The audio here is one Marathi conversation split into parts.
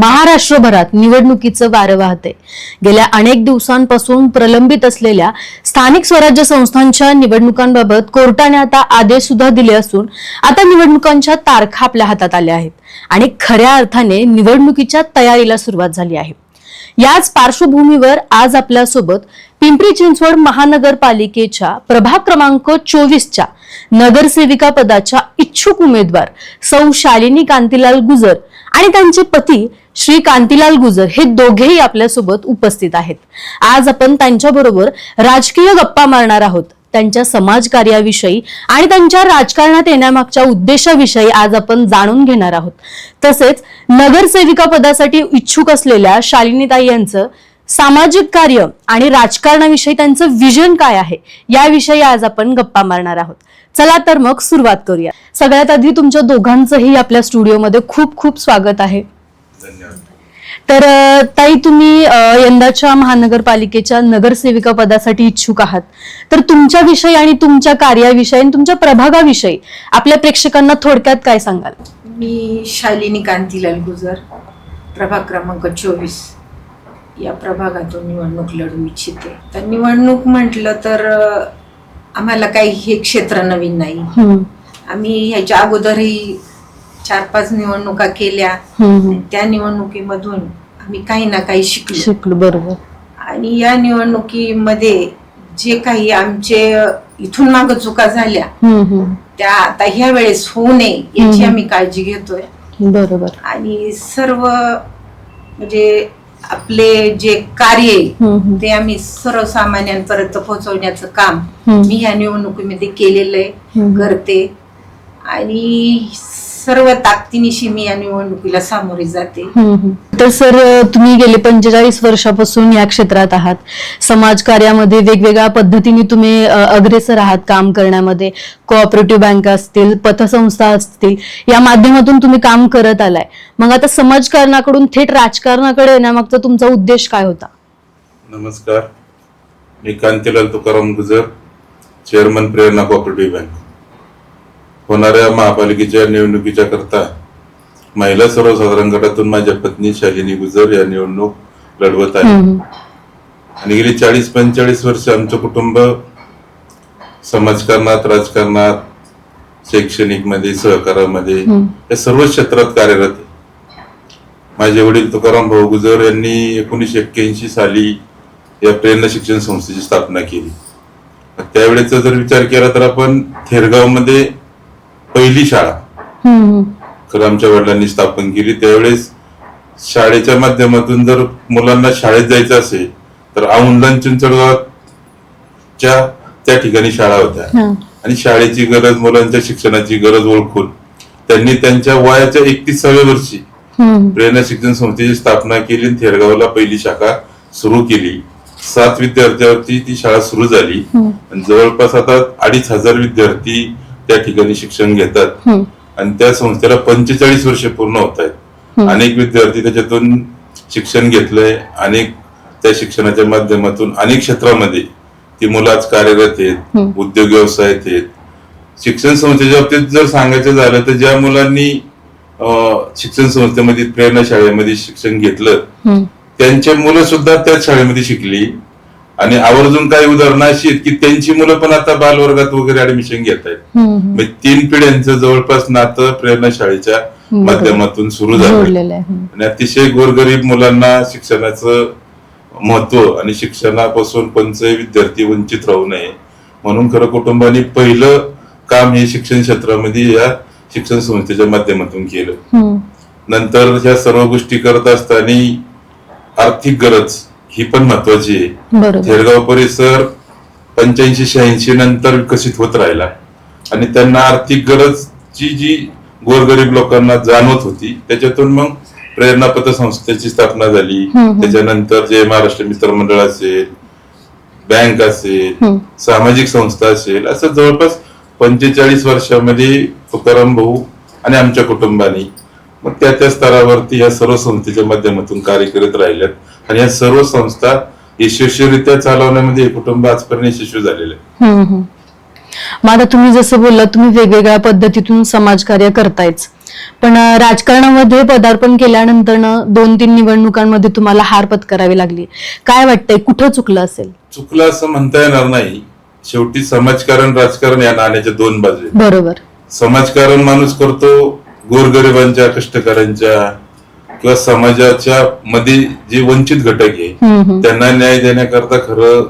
महाराष्ट्रभरात निवडणुकीचं वारं वाहते. गेल्या अनेक दिवसांपासून प्रलंबित असलेल्या स्थानिक स्वराज्य संस्थांच्या निवडणुकांबाबत कोर्टाने आता आदेश सुद्धा दिले असून आता निवडणुकांच्या तारखा आपल्या हातात आल्या आहेत आणि खऱ्या अर्थाने निवडणुकीच्या तयारीला सुरुवात झाली आहे. याच पार्श्वभूमीवर आज आपल्यासोबत पिंपरी चिंचवड महानगरपालिकेच्या प्रभाग क्रमांक 24च्या नगरसेविका पदाच्या इच्छुक उमेदवार सौ शालिनी कांतीलाल गुजर आणि त्यांचे पती श्री कांतीलाल गुजर हे दोघेही आपल्यासोबत उपस्थित आहेत. आज आपण त्यांच्याबरोबर राजकीय गप्पा मारणार आहोत. त्यांच्या समाजकार्याविषयी आणि त्यांच्या राजकारणात येण्यामागच्या उद्देशाविषयी आज आपण जाणून घेणार आहोत. तसेच नगरसेविका पदासाठी इच्छुक असलेल्या शालिनीताई यांचं सामाजिक कार्य आणि राजकारणाविषयी त्यांचं विजन काय आहे याविषयी आज आपण गप्पा मारणार आहोत. चला तर मग सुरुवात करूया. सगळ्यात आधी तुमच्या दोघांचंही आपल्या स्टुडिओमध्ये खूप खूप स्वागत आहे. तर ताई, तुम्ही यंदाच्या महानगरपालिकेच्या नगरसेविका पदासाठी इच्छुक आहात. तर तुमच्याविषयी आणि तुमच्या कार्याविषयी आणि तुमच्या प्रभागाविषयी आपल्या प्रेक्षकांना थोडक्यात काय सांगाल? मी शालिनी कांतीलाल गुजर, प्रभाग क्रमांक 24 या प्रभागातून निवडणूक लढवू इच्छिते. तर निवडणूक म्हटलं तर आम्हाला काही हे क्षेत्र नवीन नाही. आम्ही ह्याच्या अगोदरही 4-5 निवडणुका केल्या. त्या निवडणुकीमधून आम्ही काही ना काही शिकलो. बरोबर. आणि या निवडणुकीमध्ये जे काही आमचे इथून मागे चुका झाल्या त्या आता ह्या वेळेस होऊ नये याची आम्ही काळजी घेतोय. बरोबर. आणि सर्व म्हणजे आपले जे कार्य ते आम्ही सर्वसामान्यांपर्यंत पोहोचवण्याचं काम मी ह्या निवडणुकीमध्ये केलेलं आहे, करते. आणि सर्व ताकदीनिशी मी या निवडणुकीला सामोरे जाते. तर सर, तुम्ही गेले 45 वर्षापासून या क्षेत्रात आहात. समाजकार्यामध्ये वेगवेगळ्या पद्धतीने तुम्ही अग्रेसर आहात काम करण्यामध्ये. कोऑपरेटिव्ह बँक असतील, पतसंस्था असतील, या माध्यमातून तुम्ही काम करत आलाय. मग आता समाजकारणाकडून थेट राजकारणाकडे येण्यामागचा तुमचा उद्देश काय होता? नमस्कार, मी कांतीलाल तुकाराम गुजर, चेअरमन प्रेरणा कोऑपरेटिव्ह बँक. होणाऱ्या महापालिकेच्या निवडणुकीच्या करता महिला सर्वसाधारण गटातून माझ्या पत्नी शालिनी गुजर या निवडणूक लढवत आहे. आणि गेली 40-45 वर्ष आमचं कुटुंब समाजकारणात, राजकारणात, शैक्षणिक मध्ये, सहकारामध्ये या सर्व क्षेत्रात कार्यरत आहे. माझे वडील तुकाराम भाऊ गुजर यांनी 1981 साली या प्रेरणा शिक्षण संस्थेची स्थापना केली. त्यावेळेचा जर विचार केला तर आपण थेरगाव मध्ये पहिली शाळा खरं आमच्या वडिलांनी स्थापन केली. त्यावेळेस शाळेच्या माध्यमातून जर मुलांना शाळेत जायचं असेल तर औंधण चिंचवडच्या त्या ठिकाणी शाळा होत्या. आणि शाळेची गरज, मुलांच्या शिक्षणाची गरज ओळखून त्यांनी त्यांच्या वयाच्या 31व्या वर्षी प्रेरणा शिक्षण संस्थेची स्थापना केली. थेरगावला पहिली शाखा सुरू केली. 7 विद्यार्थ्यांवरती ती शाळा सुरू झाली. आणि जवळपास आता 2500 विद्यार्थी त्या ठिकाणी शिक्षण घेतात. आणि त्या संस्थेला 45 वर्ष पूर्ण होत आहेत. अनेक विद्यार्थी त्याच्यातून शिक्षण घेतलंय. अनेक त्या शिक्षणाच्या माध्यमातून अनेक क्षेत्रामध्ये ती मुलं आज कार्यरत आहेत, उद्योग व्यवसायात आहेत. शिक्षण संस्थेच्या बाबतीत जर सांगायचं झालं तर ज्या मुलांनी शिक्षण संस्थेमध्ये प्रेरणा शाळेमध्ये शिक्षण घेतलं त्यांची मुलं सुद्धा त्याच शाळेमध्ये शिकली. आणि आवर्जून काही उदाहरणं अशी आहेत की त्यांची मुलं पण आता बालवर्गात वगैरे ऍडमिशन घेत आहेत. म्हणजे 3 पिढ्यांचं जवळपास नातं प्रेरणा शाळेच्या माध्यमातून सुरू झालं. आणि अतिशय गोरगरीब मुलांना शिक्षणाचं महत्व आणि शिक्षणापासून कोणताही विद्यार्थी वंचित राहू नये म्हणून खरं कुटुंबाने पहिलं काम हे शिक्षण क्षेत्रामध्ये या शिक्षण संस्थेच्या माध्यमातून केलं. नंतर ह्या सर्व गोष्टी करत असताना आर्थिक गरज ही पण महत्वाची आहे. थेरगाव परिसर 85-86 नंतर विकसित होत राहिला आणि त्यांना आर्थिक गरजची जी गोरगरीब लोकांना जाणवत होती त्याच्यातून मग प्रेरणा पतसंस्थेची स्थापना झाली. त्याच्यानंतर जे महाराष्ट्र मित्र मंडळ असेल, बँक असेल, सामाजिक संस्था असेल, असं जवळपास 45 वर्षामध्ये तुकाराम भाऊ आणि आमच्या कुटुंबाने मग त्या स्तरावरती या सर्व संस्थेच्या माध्यमातून कार्य करत राहिल्यात. आणि या सर्व संस्था यशस्वीरित्या चालवण्यामध्ये कुटुंब आजपर्यंत यशस्वी झालेलं आहे. मग आता तुम्ही जसं बोलला, तुम्ही वेगवेगळ्या पद्धतीतून समाजकार्य करतायच. पण राजकारणामध्ये पदार्पण केल्यानंतर 2-3 निवडणुकांमध्ये तुम्हाला हार पत्करावी लागली. काय वाटतंय, कुठं चुकलं असेल? चुकलं असं म्हणता येणार नाही. शेवटी समाजकारण राजकारण या नाण्याच्या दोन बाजू आहेत. बरोबर. समाजकारण माणूस करतो गोरगरिबांच्या, कष्टकऱ्यांच्या किंवा समाजाच्या मध्ये जे वंचित घटक आहे त्यांना न्याय देण्याकरता खरं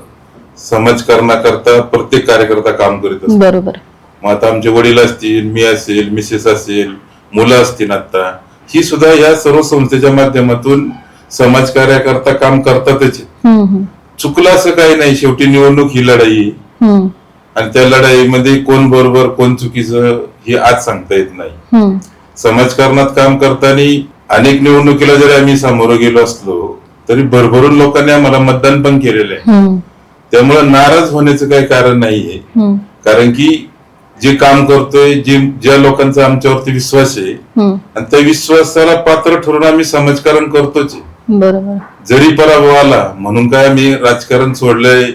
समाजकारणाकरता प्रत्येक कार्यकर्ता काम करीत असतो. बरोबर. मग आता आमचे वडील असतील, मी असेल, मिसेस असेल, मुलं असतील, आता ही सुद्धा या सर्व संस्थेच्या माध्यमातून समाजकार्याकरता काम करतातच. चुकलं असं काही नाही. शेवटी निवडणूक ही लढाई आहे आणि त्या लढाईमध्ये कोण बरोबर कोण चुकीचं हे आज सांगता येत नाही. समाजकारणात काम करताना अनेक निवडणुकीला जरी आम्ही सामोरं गेलो असलो तरी भरभरून लोकांनी आम्हाला मतदान पण केलेलं आहे. त्यामुळे नाराज होण्याचं काही कारण नाहीये. कारण की जे काम करतोय, ज्या लोकांचा आमच्यावरती विश्वास आहे आणि त्या विश्वासाला पात्र ठरून आम्ही समाजकारण करतोच. बरोबर. जरी पराभव आला म्हणून काय आम्ही राजकारण सोडलंय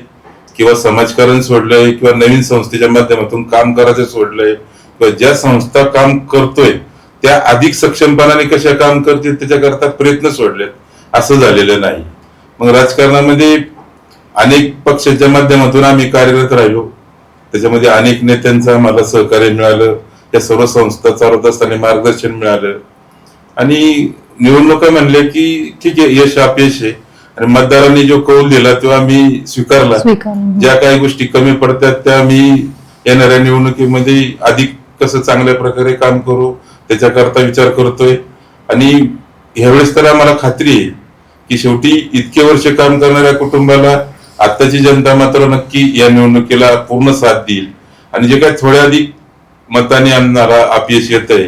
किंवा समाजकारण सोडलंय किंवा नवीन संस्थेच्या माध्यमातून काम करायचं सोडलंय किंवा ज्या संस्था काम करतोय त्या अधिक सक्षमपणाने कशा काम करतील त्याच्याकरता प्रयत्न सोडलेत असं झालेलं नाही. मग राजकारणामध्ये अनेक पक्षांच्या माध्यमातून आम्ही कार्यरत राहिलो. त्याच्यामध्ये अनेक नेत्यांचं आम्हाला सहकार्य मिळालं. या सर्व संस्था चालवत असताना मार्गदर्शन मिळालं आणि निवडणुका म्हणले की ठीक आहे, यश अपयश आहे आणि मतदारांनी जो कौल दिला तो आम्ही स्वीकारला. ज्या काही गोष्टी कमी पडतात त्या आम्ही येणाऱ्या निवडणुकीमध्ये अधिक कसं चांगल्या प्रकारे काम करू त्याच्याकरता विचार करतोय. आणि ह्यावेळेस तर आम्हाला खात्री आहे की शेवटी इतके वर्ष काम करणाऱ्या कुटुंबाला आताची जनता मात्र नक्की या निवडणुकीला पूर्ण साथ देईल आणि जे काही थोड्या अधिक मताने आम्हाला अपयश येत आहे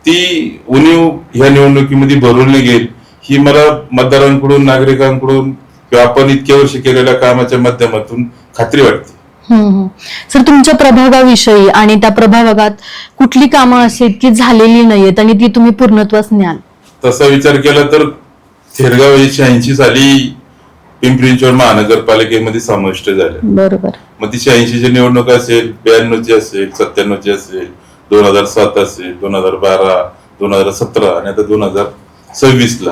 ती उणीव ह्या निवडणुकीमध्ये भरून निघेल ही मला मतदारांकडून, नागरिकांकडून किंवा आपण इतक्या वर्ष केलेल्या कामाच्या माध्यमातून खात्री वाटते. सर, तुमच्या प्रभागाविषयी आणि त्या प्रभागात कुठली कामं अशी की झालेली नाहीयेत आणि ती तुम्ही पूर्णत्वास न्याल? तसा विचार केला तर थेरगाव 86 साली पिंपरी चिंचवड महानगरपालिकेमध्ये समाविष्ट झाले. बरोबर. मग ती 86ची निवडणूक असेल, 92ची असेल, 97ची असेल, 2007 असेल, 2012, 2017 आणि आता 2026ला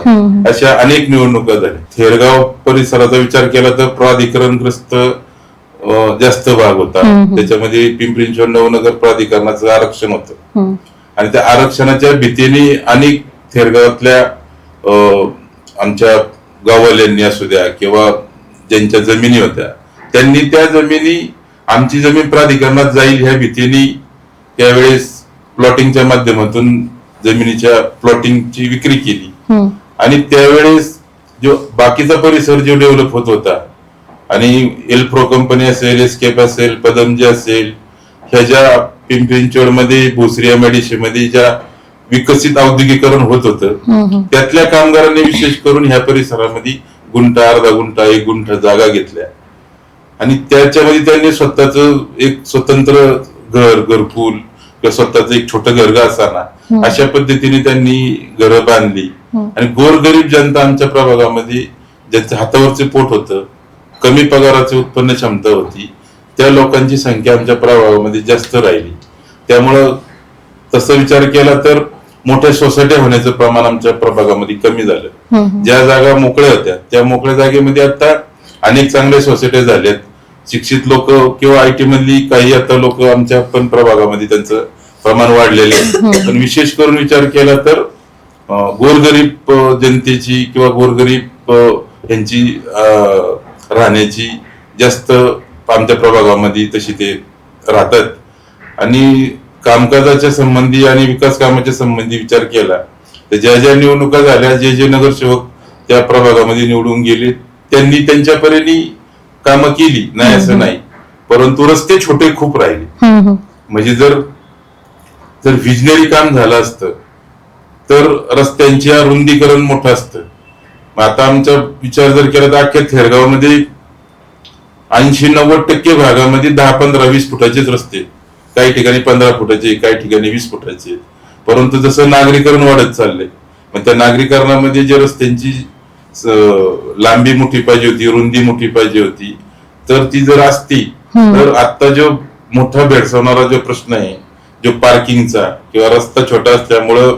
अशा अनेक निवडणुका झाल्या. थेरगाव परिसराचा विचार केला तर प्राधिकरणग्रस्त जास्त भाग होता. त्याच्यामध्ये पिंपरी चिंचवड नवनगर प्राधिकरणाचं आरक्षण होतं आणि त्या आरक्षणाच्या भीतीने अनेक थेरगावातल्या आमच्या गाववाल्यांनी असू द्या किंवा ज्यांच्या जमिनी होत्या त्यांनी त्या जमिनी आमची जमीन प्राधिकरणात जाईल ह्या भीतीने त्यावेळेस प्लॉटिंगच्या माध्यमातून जमिनीच्या प्लॉटिंगची विक्री केली आणि त्यावेळेस जो बाकीचा परिसर जो डेव्हलप होत होता आणि एल्प्रो कंपनी असेल, एस्केप असेल, पदमजी असेल, ह्या ज्या पिंपरी चिंचवडमध्ये भोसरी एमआयडीसी मध्ये ज्या विकसित औद्योगिकरण होत होतं त्यातल्या कामगारांनी विशेष करून ह्या परिसरामध्ये गुंठा, अर्धा गुंठा, 1 गुंठा जागा घेतल्या आणि त्याच्यामध्ये त्यांनी स्वतःच एक स्वतंत्र घरकुल किंवा स्वतःच एक छोटं घरगा असाना अशा पद्धतीने त्यांनी घरं बांधली आणि गोरगरीब जनता आमच्या प्रभागामध्ये ज्यांच्या हातावरचे पोट होतं, कमी पगाराची उत्पन्न क्षमता होती, त्या लोकांची संख्या आमच्या प्रभागामध्ये जास्त राहिली. त्यामुळं तसा विचार केला तर मोठ्या सोसायट्या होण्याचं प्रमाण आमच्या प्रभागामध्ये कमी झालं. ज्या जागा मोकळ्या होत्या त्या मोकळ्या जागेमध्ये आता अनेक चांगल्या सोसायट्या झाल्यात. शिक्षित लोक किंवा आयटी मधली काही आता लोक आमच्या पण प्रभागामध्ये त्यांचं प्रमाण वाढलेले आहे. पण विशेष करून विचार केला तर गोरगरीब जनतेची किंवा गोरगरीब यांची राहण्याची जास्त आमच्या प्रभागामध्ये तशी ते राहतात आणि कामकाजाच्या संबंधी आणि विकास कामाच्या संबंधी विचार केला तर ज्या ज्या निवडणुका झाल्या, जे नगरसेवक त्या प्रभागामध्ये निवडून गेले त्यांनी त्यांच्या परीने कामं केली, नाही असं नाही, परंतु रस्ते छोटे खूप राहिले. म्हणजे जर विजनरी काम झालं असतं तर रस्त्यांच्या रुंदीकरण मोठं असतं. आता आमचा विचार जर केला तर अख्ख्या थेरगावमध्ये 80-90% भागामध्ये 10-15-20 फुटाचेच रस्ते, काही ठिकाणी 15 फुटाचे, काही ठिकाणी 20 फुटाचे. परंतु जसं नागरीकरण वाढत चाललंय मग त्या नागरीकरणामध्ये जे रस्त्यांची लांबी मोठी पाहिजे होती, रुंदी मोठी पाहिजे होती, तर ती जर असती तर आता जो मोठा भेडसावणारा जो प्रश्न आहे जो पार्किंगचा किंवा रस्ता छोटा असल्यामुळं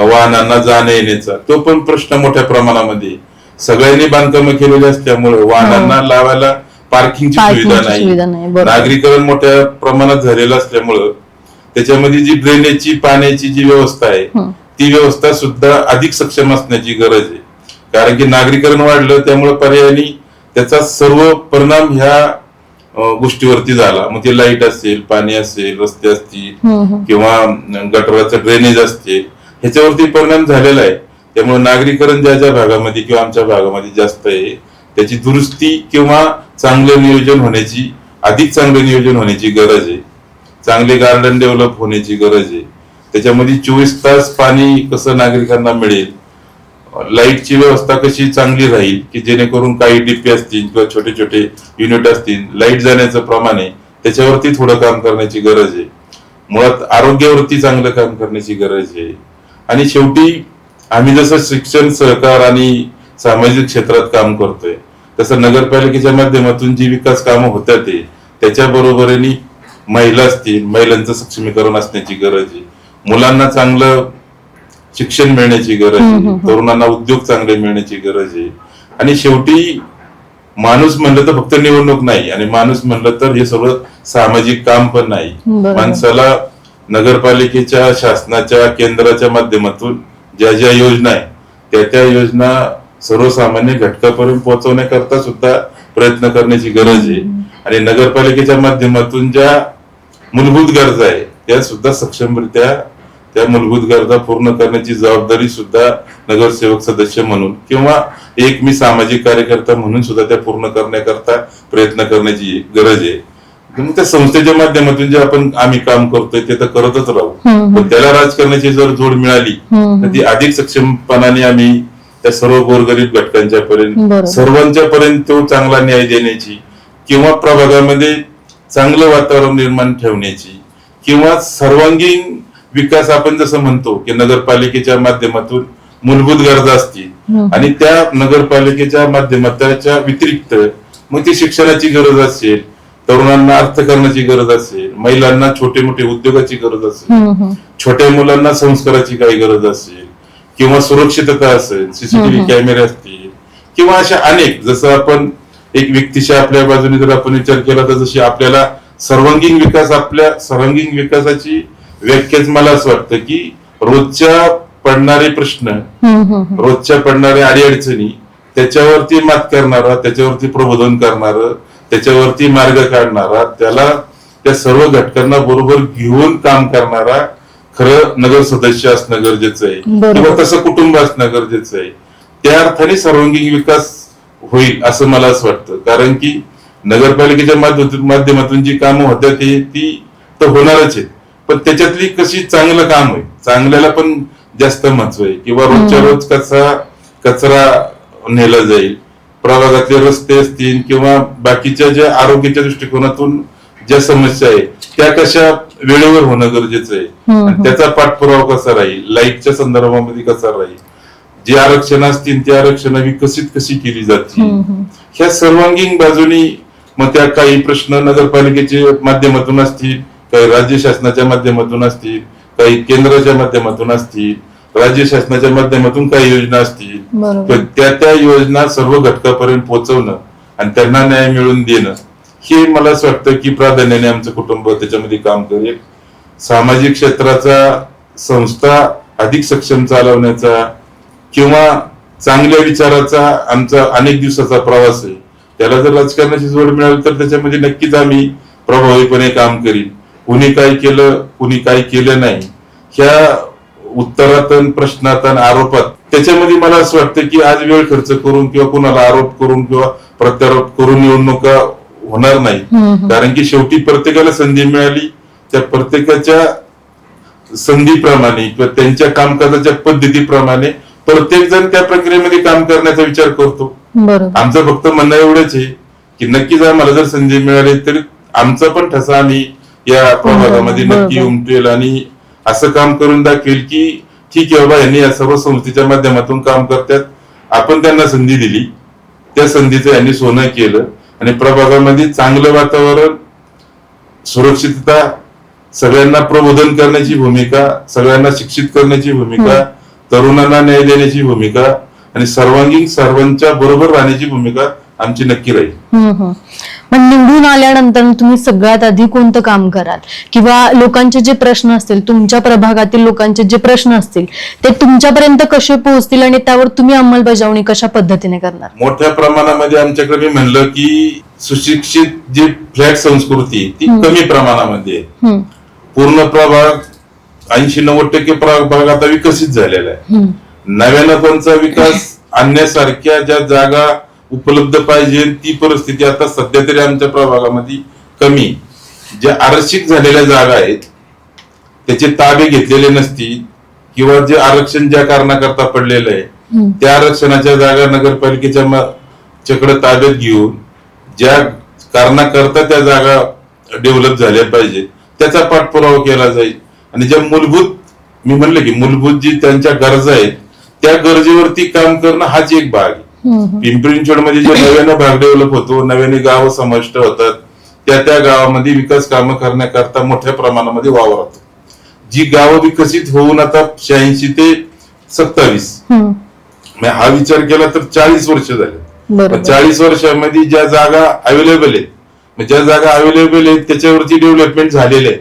वाहनांना जाण्या येण्याचा तो पण प्रश्न मोठ्या प्रमाणामध्ये आहे. सगळ्यांनी बांधकामं केलेली असल्यामुळे वाहनांना लावायला पार्किंगची सुविधा सुविधा नाही. नाही, बरोबर. नागरीकरण मोठ्या प्रमाणात झालेलं असल्यामुळं त्याच्यामध्ये जी ड्रेनेजची पाण्याची जी व्यवस्था आहे ती व्यवस्था सुद्धा अधिक सक्षम असण्याची गरज आहे. कारण की नागरीकरण वाढलं त्यामुळे पर्यायाने त्याचा सर्व परिणाम ह्या गोष्टीवरती झाला. मग ते लाईट असेल, पाणी असेल, रस्ते असतील किंवा गटराचं ड्रेनेज असतील ह्याच्यावरती परिणाम झालेला आहे. त्यामुळे नागरीकरण ज्या ज्या भागामध्ये किंवा आमच्या भागामध्ये जास्त आहे त्याची दुरुस्ती किंवा चांगलं नियोजन होण्याची अधिक चांगलं नियोजन होण्याची गरज आहे. चांगले गार्डन डेव्हलप होण्याची गरज आहे. त्याच्यामध्ये 24 तास पाणी कसं नागरिकांना मिळेल, लाईटची व्यवस्था कशी चांगली राहील की जेणेकरून काही डीपी असतील किंवा छोटे छोटे युनिट असतील लाईट जाण्याचं प्रमाण आहे त्याच्यावरती थोडं काम करण्याची गरज आहे. मुळात आरोग्यावरती चांगलं काम करण्याची गरज आहे. आणि शेवटी आम्ही जसं शिक्षण, सहकार आणि सामाजिक क्षेत्रात काम करतोय तसं नगरपालिकेच्या माध्यमातून जी विकास कामं होतात त्याच्या बरोबरीने महिला असतील, महिलांचं सक्षमीकरण असण्याची गरज आहे. मुलांना चांगलं शिक्षण मिळण्याची गरज आहे. तरुणांना उद्योग चांगले मिळण्याची गरज आहे. आणि शेवटी माणूस म्हणलं तर फक्त निवडणूक नाही आणि माणूस म्हणलं तर हे सगळं सामाजिक काम पण नाही. माणसाला नगरपालिकेच्या, शासनाच्या, केंद्राच्या माध्यमातून ज्या ज्या योजना आहे त्या योजना सर्वसामान्य घटकापर्यंत पोहोचवण्याकरता सुद्धा प्रयत्न करण्याची गरज आहे. आणि नगरपालिकेच्या माध्यमातून ज्या मूलभूत गरजा आहे त्या सुद्धा सक्षमरित्या त्या मूलभूत गरजा पूर्ण करण्याची जबाबदारी सुद्धा नगरसेवक सदस्य म्हणून किंवा एक मी सामाजिक कार्यकर्ता म्हणून सुद्धा त्या पूर्ण करण्याकरता प्रयत्न करण्याची गरज आहे. त्या संस्थेच्या माध्यमातून जे आम्ही काम करतोय ते तर करतच राहू, पण त्याला राजकारणाची जर जोड मिळाली तर ती अधिक सक्षमपणाने आम्ही त्या सर्व गोरगरीब घटकांच्या पर्यंत, सर्वांच्या पर्यंत तो चांगला न्याय देण्याची किंवा प्रभागामध्ये चांगलं वातावरण निर्माण ठेवण्याची किंवा सर्वांगीण विकास आपण जसं म्हणतो की नगरपालिकेच्या माध्यमातून मूलभूत गरजा असतील आणि त्या नगरपालिकेच्या माध्यमाच्या व्यतिरिक्त मग ती शिक्षणाची गरज असेल, तरुणांना अर्थकारणाची गरज असेल, महिलांना छोटे मोठे उद्योगाची गरज असेल, छोट्या मुलांना संस्काराची काही गरज असेल किंवा सुरक्षितता असेल, सीसीटीव्ही कॅमेरे असतील किंवा अशा अनेक, जसं आपण एक व्यक्तीच्या आपल्या बाजूने जर आपण विचार केला तर जशी आपल्याला सर्वांगीण विकास, आपल्या सर्वांगीण विकासाची व्याख्याच मला असं वाटतं की रोजच्या पडणारे प्रश्न, रोजच्या पडणाऱ्या अडीअडचणी त्याच्यावरती मात करणारा, त्याच्यावरती प्रबोधन करणारं, त्याच्यावरती मार्ग काढणारा, त्याला त्या सर्व घटकांना बरोबर घेऊन काम करणारा खरं नगर सदस्य असणं गरजेचं आहे किंवा तसं कुटुंब असणं गरजेचं आहे. त्या अर्थाने सर्वांगीण विकास होईल असं मला असं वाटतं. कारण की नगरपालिकेच्या माध्यमातून जी कामं होत्या ती तर होणारच आहेत, पण त्याच्यातली कशी चांगलं काम होईल, चांगल्याला पण जास्त महत्व आहे किंवा रोजच्या रोज कचरा नेला जाईल, प्रभागातले रस्ते असतील किंवा बाकीच्या ज्या आरोग्याच्या दृष्टिकोनातून ज्या समस्या आहे त्या कशा वेळेवर होणं गरजेचं आहे आणि त्याचा पाठपुरावा कसा राहील, लाईटच्या संदर्भामध्ये कसा राहील, जी आरक्षण असतील ती आरक्षण विकसित कशी केली जातील, ह्या सर्वांगीण बाजूनी मग त्या काही प्रश्न नगरपालिकेच्या माध्यमातून असतील, काही राज्य शासनाच्या माध्यमातून असतील, काही केंद्राच्या माध्यमातून असतील, राज्य शासनाच्या माध्यमातून काही योजना असतील, त्या योजना सर्व घटकापर्यंत पोहोचवणं आणि त्यांना न्याय मिळवून देणं हे मला असं वाटतं की प्राधान्याने आमचं कुटुंब त्याच्यामध्ये काम करेल. सामाजिक क्षेत्राचा संस्था अधिक सक्षम चालवण्याचा किंवा चांगल्या विचाराचा आमचा अनेक दिवसाचा प्रवास आहे. त्याला जर राजकारणाची जोड मिळाली तर त्याच्यामध्ये नक्कीच आम्ही प्रभावीपणे काम करील. कुणी काय केलं, कुणी काय केलं नाही, ह्या उत्तरातन, प्रश्नातन, आरोपात त्याच्यामध्ये मला असं वाटतं की आज वेळ खर्च करून किंवा कुणाला आरोप करून किंवा प्रत्यारोप करून निवडणुका होणार नाही. कारण की शेवटी प्रत्येकाला संधी मिळाली, त्या प्रत्येकाच्या संधीप्रमाणे किंवा त्यांच्या कामकाजाच्या पद्धतीप्रमाणे प्रत्येक जण त्या प्रक्रियेमध्ये काम करण्याचा विचार करतो. आमचं फक्त म्हणणं एवढंच आहे की नक्कीच आम्हाला जर संधी मिळाली तरी आमचा पण ठसा आम्ही या प्रभागामध्ये नक्की उमटेल आणि असं काम करून दाखवेल की ठीक आहे बाबा, यांनी या सर्व संस्थेच्या माध्यमातून काम करतात, आपण त्यांना संधी दिली, त्या संधीचं यांनी सोनं केलं आणि प्रभागामध्ये चांगलं वातावरण, सुरक्षितता, सगळ्यांना प्रबोधन करण्याची भूमिका, सगळ्यांना शिक्षित करण्याची भूमिका, तरुणांना न्याय देण्याची भूमिका आणि सर्वांगीण सर्वांच्या बरोबर राहण्याची भूमिका आमची नक्की राहील. पण निवडून आल्यानंतर तुम्ही सगळ्यात आधी कोणतं काम कराल, किंवा लोकांचे जे प्रश्न असतील, तुमच्या प्रभागातील लोकांचे जे प्रश्न असतील ते तुमच्यापर्यंत कसे पोहोचतील आणि त्यावर तुम्ही अंमलबजावणी कशा पद्धतीने करणार? मोठ्या प्रमाणामध्ये आमच्याकडे मी म्हणलं की सुशिक्षित जी फ्लॅट संस्कृती ती कमी प्रमाणामध्ये आहे. पूर्ण प्रभाग 80-90% प्रभाग आता विकसित झालेला आहे. नव्यानं कोणचा विकास आणण्यासारख्या ज्या जागा उपलब्ध पाहिजे ती परिस्थिती आता सध्या तरी आमच्या प्रभागामध्ये कमी. ज्या आरक्षित झालेल्या जागा आहेत त्याचे ताबे घेतलेले नसतील किंवा जे आरक्षण ज्या कारणाकरता पडलेलं आहे त्या आरक्षणाच्या जागा नगरपालिकेच्या कडे ताब्यात घेऊन ज्या कारणाकरता त्या जागा डेव्हलप झाल्या पाहिजेत त्याचा पाठपुरावा केला जाईल. आणि ज्या मूलभूत मी म्हणलं की मूलभूत जी त्यांच्या गरजा आहेत त्या गरजेवरती काम करणं हाच एक भाग आहे. पिंपरी चिंचवडमध्ये जे नव्यानं भाग डेव्हलप होतो, नव्याने गाव समाविष्ट होतात, त्या गावामध्ये विकास कामं करण्याकरता मोठ्या प्रमाणामध्ये वावर होतो. जी गावं विकसित होऊन आता 86 ते 27 हा विचार केला तर 40 वर्ष झाले. 40 वर्षामध्ये ज्या जागा अवेलेबल आहेत, ज्या जागा अवेलेबल आहेत त्याच्यावरती डेव्हलपमेंट झालेले आहे.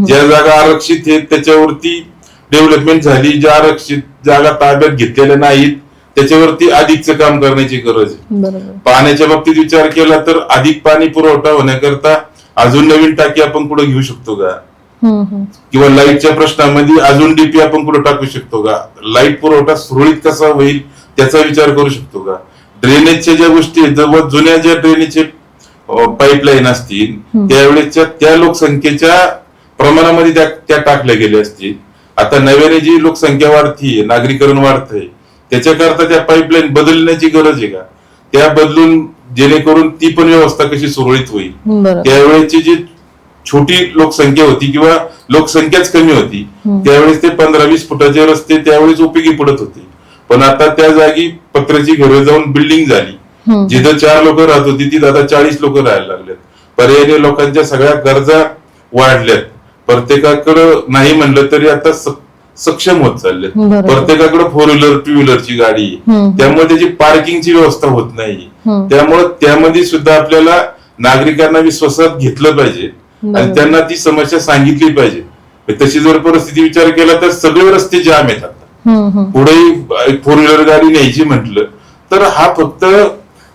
ज्या जागा आरक्षित आहेत त्याच्यावरती डेव्हलपमेंट झाली. ज्या आरक्षित जागा ताब्यात घेतलेल्या नाहीत त्याच्यावरती अधिकचं काम करण्याची गरज आहे. पाण्याच्या बाबतीत विचार केला तर अधिक पाणी पुरवठा होण्याकरता अजून नवीन टाकी आपण कुठे घेऊ शकतो का, किंवा लाईटच्या प्रश्नामध्ये अजून डीपी आपण कुठे टाकू शकतो का, लाईट पुरवठा सुरळीत कसा होईल त्याचा विचार करू शकतो का. ड्रेनेजच्या ज्या गोष्टी आहेत, जवळ जुन्या ज्या ड्रेनेजचे पाईपलाईन असतील त्यावेळेच्या त्या लोकसंख्येच्या प्रमाणामध्ये त्या टाकल्या गेल्या असतील. आता नव्याने जी लोकसंख्या वाढतीये, नागरीकरण वाढतंय, त्याच्याकरता त्या पाईपलाईन बदलण्याची गरज आहे का, त्या बदलून जेणेकरून ती पण व्यवस्था कशी सुरळीत होईल. त्यावेळेची जी छोटी लोकसंख्या होती किंवा लोकसंख्याच कमी होती त्यावेळेस ते 15-20 फुटाचे रस्ते त्यावेळेस उपयोगी पडत होते. पण आता त्या जागी पत्र्याची घरं जाऊन बिल्डिंग झाली. जिथं 4 लोक राहत होती तिथं आता 40 लोक राहायला लागलेत. पर्यायी लोकांच्या सगळ्या गरजा वाढल्यात. प्रत्येकाकडे नाही म्हणलं तरी आता सक्षम होत चालले. प्रत्येकाकडे 4 व्हीलर 2 व्हीलरची गाडी, त्यामुळे त्याची पार्किंगची व्यवस्था होत नाही. त्यामुळे त्यामध्ये सुद्धा आपल्याला नागरिकांना विश्वासात घेतलं पाहिजे आणि त्यांना ती समस्या सांगितली पाहिजे. तशी जर परिस्थिती विचार केला तर सगळे रस्ते जाम आहेत. आता पुढे 4 व्हीलर गाडी न्यायची म्हटलं तर हा फक्त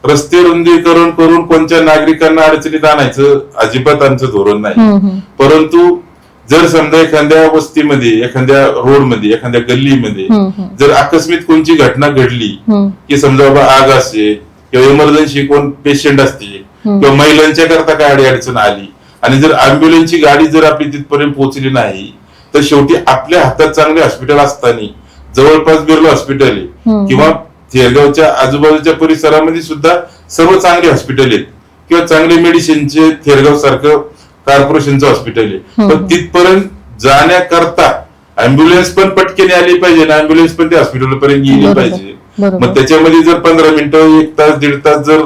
रस्ते रुंदीकरण करून कोणत्या नागरिकांना अडचणीत आणायचं अजिबात आमचं धोरण नाही. परंतु जर समजा एखाद्या वस्तीमध्ये, एखाद्या रोडमध्ये, एखाद्या गल्लीमध्ये जर आकस्मिक कोणची घटना घडली की समजा बाबा आग असते किंवा इमर्जन्सी कोण पेशंट असते किंवा महिलांच्या करता काय अडचण आली आणि जर अँब्युलन्सची गाडी जर आपली तिथपर्यंत पोहोचली नाही तर शेवटी आपल्या हातात चांगले हॉस्पिटल असताना जवळपास बिर्ला हॉस्पिटल आहे किंवा थेरगावच्या आजूबाजूच्या परिसरामध्ये सुद्धा सर्व चांगले हॉस्पिटल आहेत किंवा चांगले मेडिसिनचे थेरगाव सारखं कॉर्पोरेशनचं हॉस्पिटल आहे. पण तिथपर्यंत जाण्याकरता अँब्युलन्स पण पटकन आली पाहिजे आणि अँब्युलन्स पण त्या हॉस्पिटल पर्यंत गेली पाहिजे. मग त्याच्यामध्ये जर 15 मिनिटं 1 तास 1.5 तास जर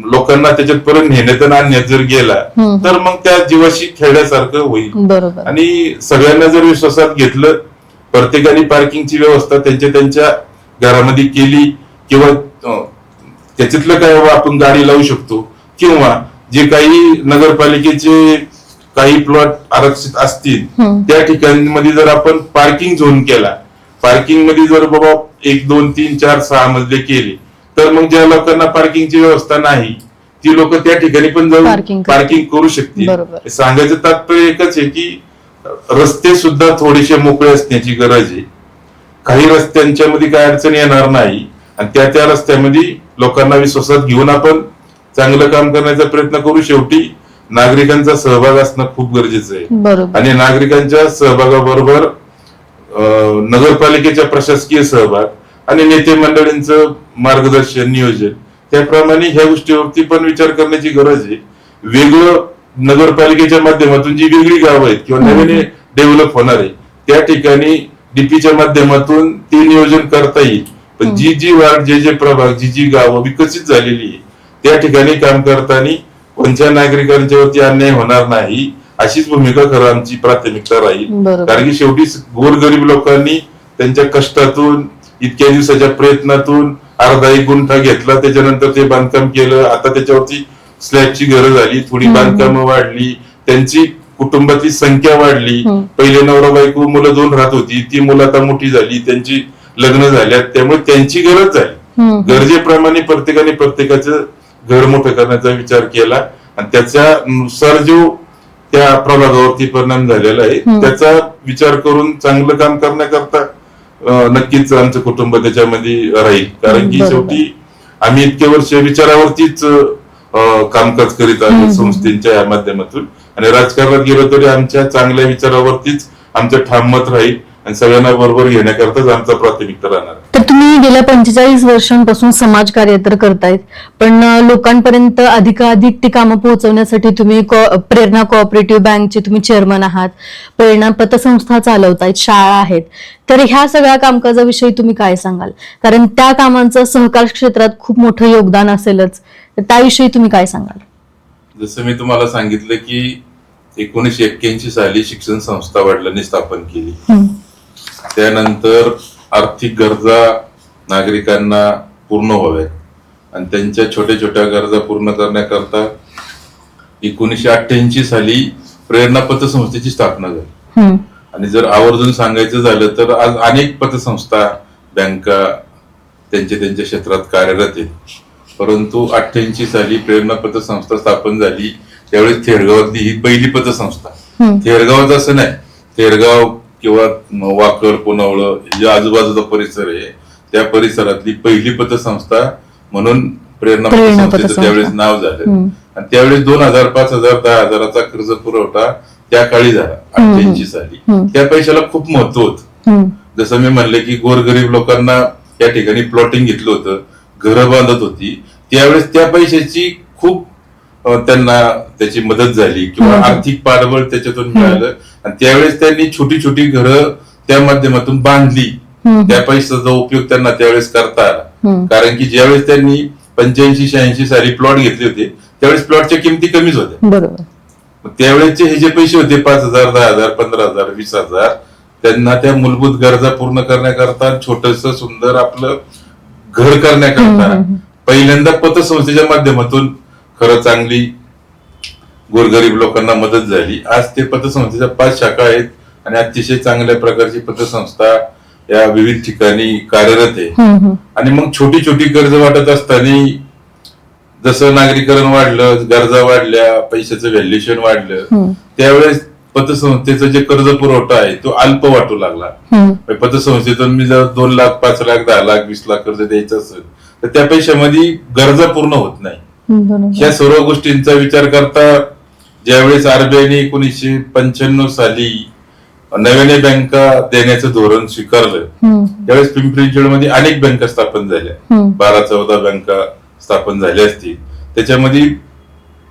लोकांना त्याच्यात पर्यंत नेण्यात आणि आणण्यात जर गेला तर मग त्या जीवाशी खेळल्यासारखं होईल. आणि सगळ्यांना जर विश्वासात घेतलं, प्रत्येकाने पार्किंगची व्यवस्था त्यांच्या घरामध्ये केली किंवा त्याच्यातलं काय आपण गाडी लावू शकतो किंवा जे काही नगरपालिकेचे काही प्लॉट आरक्षित असतील त्या ठिकाणी जर आपण पार्किंग झोन केला, पार्किंग मध्ये जर बाबा 1, 2, 3, 4, 6 मजले केले तर मग ज्या लोकांना पार्किंगची व्यवस्था नाही ती लोक त्या ठिकाणी पण जाऊन पार्किंग करू शकतील. सांगायचं तात्पर्य एकच आहे की रस्ते सुद्धा थोडेसे मोकळे असण्याची गरज आहे. काही रस्त्यांच्या मध्ये काय अडचण येणार नाही आणि त्या रस्त्यामध्ये लोकांना विश्वासात घेऊन आपण चांगलं काम करण्याचा प्रयत्न करू. शेवटी नागरिकांचा सहभाग असणं खूप गरजेचं आहे आणि नागरिकांच्या सहभागाबरोबर नगरपालिकेच्या प्रशासकीय सहभाग आणि नेते मंडळींचं मार्गदर्शन नियोजन त्याप्रमाणे ह्या गोष्टीवरती पण विचार करण्याची गरज आहे. वेगळं नगरपालिकेच्या माध्यमातून जी वेगळी गावं आहेत किंवा नवीन डेव्हलप होणार आहे त्या ठिकाणी डीपीच्या माध्यमातून ते नियोजन करता येईल. पण जी वार्ड जे प्रभाग जी गावं विकसित झालेली आहे त्या ठिकाणी काम करताना कोणत्या नागरिकांच्या वरती अन्याय होणार नाही अशीच भूमिका खरं आमची प्राथमिकता राहील. कारण की शेवटी गोरगरीब लोकांनी त्यांच्या कष्टातून इतक्या दिवसाच्या प्रयत्नातून अर्धा एक गुंठा घेतला, त्याच्यानंतर ते बांधकाम केलं, आता त्याच्यावरती स्लॅबची गरज आली, थोडी बांधकामं वाढली, त्यांची कुटुंबातली संख्या वाढली. पहिले नवरा बायको मुलं 2 राहत होती, ती मुलं आता मोठी झाली, त्यांची लग्न झाल्यात, त्यामुळे त्यांची गरज झाली. गरजेप्रमाणे प्रत्येकाने प्रत्येकाचं घर मोठं करण्याचा विचार केला आणि त्याच्यानुसार जो त्या प्रभागावरती परिणाम झालेला आहे त्याचा विचार करून चांगलं काम करण्याकरता नक्कीच आमचं कुटुंब त्याच्यामध्ये राहील. कारण की शेवटी आम्ही इतके वर्ष विचारावरतीच कामकाज करीत आहोत संस्थेच्या या माध्यमातून, आणि राजकारणात गेलो तरी आमच्या चांगल्या विचारावरतीच आमचं ठाम मत राहील आणि सगळ्यांना बरोबर घेण्याकरताच आमचा प्राथमिकता राहणार. तर तुम्ही गेल्या 45 वर्षांपासून समाजकार्य तर करतायत, पण लोकांपर्यंत अधिकाधिक ती कामं पोहोचवण्यासाठी तुम्ही प्रेरणा कोऑपरेटिव्ह बँकचे तुम्ही चेअरमन आहात, प्रेरणा पतसंस्था चालवतायत, शाळा आहेत. तर ह्या सगळ्या कामकाजाविषयी तुम्ही काय सांगाल? कारण त्या कामांचं सहकार क्षेत्रात खूप मोठं योगदान असेलच, तर त्याविषयी तुम्ही काय सांगाल? जसं मी तुम्हाला सांगितलं की 1981 साली शिक्षण संस्था वडिलांनी स्थापन केली. त्यानंतर आर्थिक गरजा नागरिकांना पूर्ण व्हाव्यात आणि त्यांच्या छोट्या छोट्या गरजा पूर्ण करण्याकरता 1988 साली प्रेरणा पतसंस्थेची स्थापना झाली. आणि जर आवर्जून सांगायचं झालं तर आज अनेक पतसंस्था, बँका त्यांच्या क्षेत्रात कार्यरत आहेत. परंतु 88 साली प्रेरणा पतसंस्था स्थापन झाली त्यावेळेस थेरगावातली ही पहिली पतसंस्था. थेरगावात असं नाही, थेरगाव किंवा वाकड, पुनवळ जे आजूबाजूचा परिसर आहे त्या परिसरातली पहिली पतसंस्था म्हणून प्रेरणा पतसंस्थेचं त्यावेळेस नाव झालं. आणि त्यावेळेस 2000, 5000, 10,000चा कर्ज पुरवठा त्या काळी झाला 88 साली. त्या पैशाला खूप महत्व होतं. जसं मी म्हणले की गोरगरीब लोकांना त्या ठिकाणी प्लॉटिंग घेतलं होतं, घरं बांधत होती, त्यावेळेस त्या पैशाची खूप त्यांना त्याची मदत झाली किंवा आर्थिक पाठबळ त्याच्यातून मिळालं. आणि त्यावेळेस त्यांनी छोटी छोटी घरं त्या माध्यमातून बांधली. त्या पैशाचा उपयोग त्यांना त्यावेळेस करता आला. कारण की ज्यावेळेस त्यांनी 85-86 साली प्लॉट घेतले होते त्यावेळेस प्लॉटच्या किमती कमीच होत्या. बरोबर. त्यावेळेसचे हे जे पैसे होते 5,000, 10,000, 15,000, 20,000 त्यांना त्या मूलभूत गरजा पूर्ण करण्याकरता छोटस सुंदर आपलं घर करण्याकरता पहिल्यांदा पतसंस्थेच्या माध्यमातून खरं चांगली गोरगरीब लोकांना मदत झाली. आज ते पतसंस्थेच्या 5 शाखा आहेत आणि अतिशय चांगल्या प्रकारची पतसंस्था या विविध ठिकाणी कार्यरत आहे. आणि मग छोटी छोटी कर्ज वाटत असताना जसं नागरीकरण वाढलं, गरजा वाढल्या, पैशाचं व्हॅल्युएशन वाढलं, त्यावेळेस पतसंस्थेचं जे कर्ज पुरवठा आहे तो अल्प वाटू लागला. पतसंस्थेतून मी जर 2 लाख, 5 लाख, 10 लाख, 20 लाख कर्ज द्यायचं असेल तर त्या पैशामध्ये गरजा पूर्ण होत नाही. ह्या सर्व गोष्टींचा विचार करता ज्यावेळेस RBIने 1995 साली नव्याने बँका देण्याचं धोरण स्वीकारलं त्यावेळेस पिंपरी चिंचवडमध्ये अनेक बँका स्थापन झाल्या, 12-14 बँका स्थापन झाल्या असतील. त्याच्यामध्ये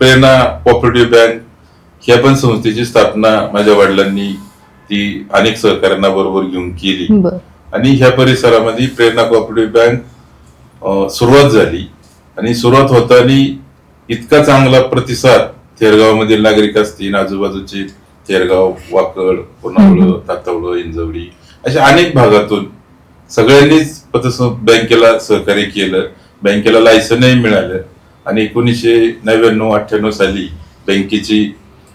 प्रेरणा कोऑपरेटिव्ह बँक ह्या पण संस्थेची स्थापना माझ्या वडिलांनी ती अनेक सहकाऱ्यांना बरोबर घेऊन केली. आणि ह्या परिसरामध्ये प्रेरणा कोऑपरेटिव्ह बँक सुरुवात झाली. आणि सुरुवात होताना इतका चांगला प्रतिसाद थेरगावमधील नागरिक असतील, आजूबाजूचे थेरगाव, वाकड, पुनवळ, तातवळ, इंजवडी अशा अनेक भागातून सगळ्यांनीच बँकेला सहकार्य केलं. बँकेला लायसनही मिळालं आणि 1999-98 साली बँकेची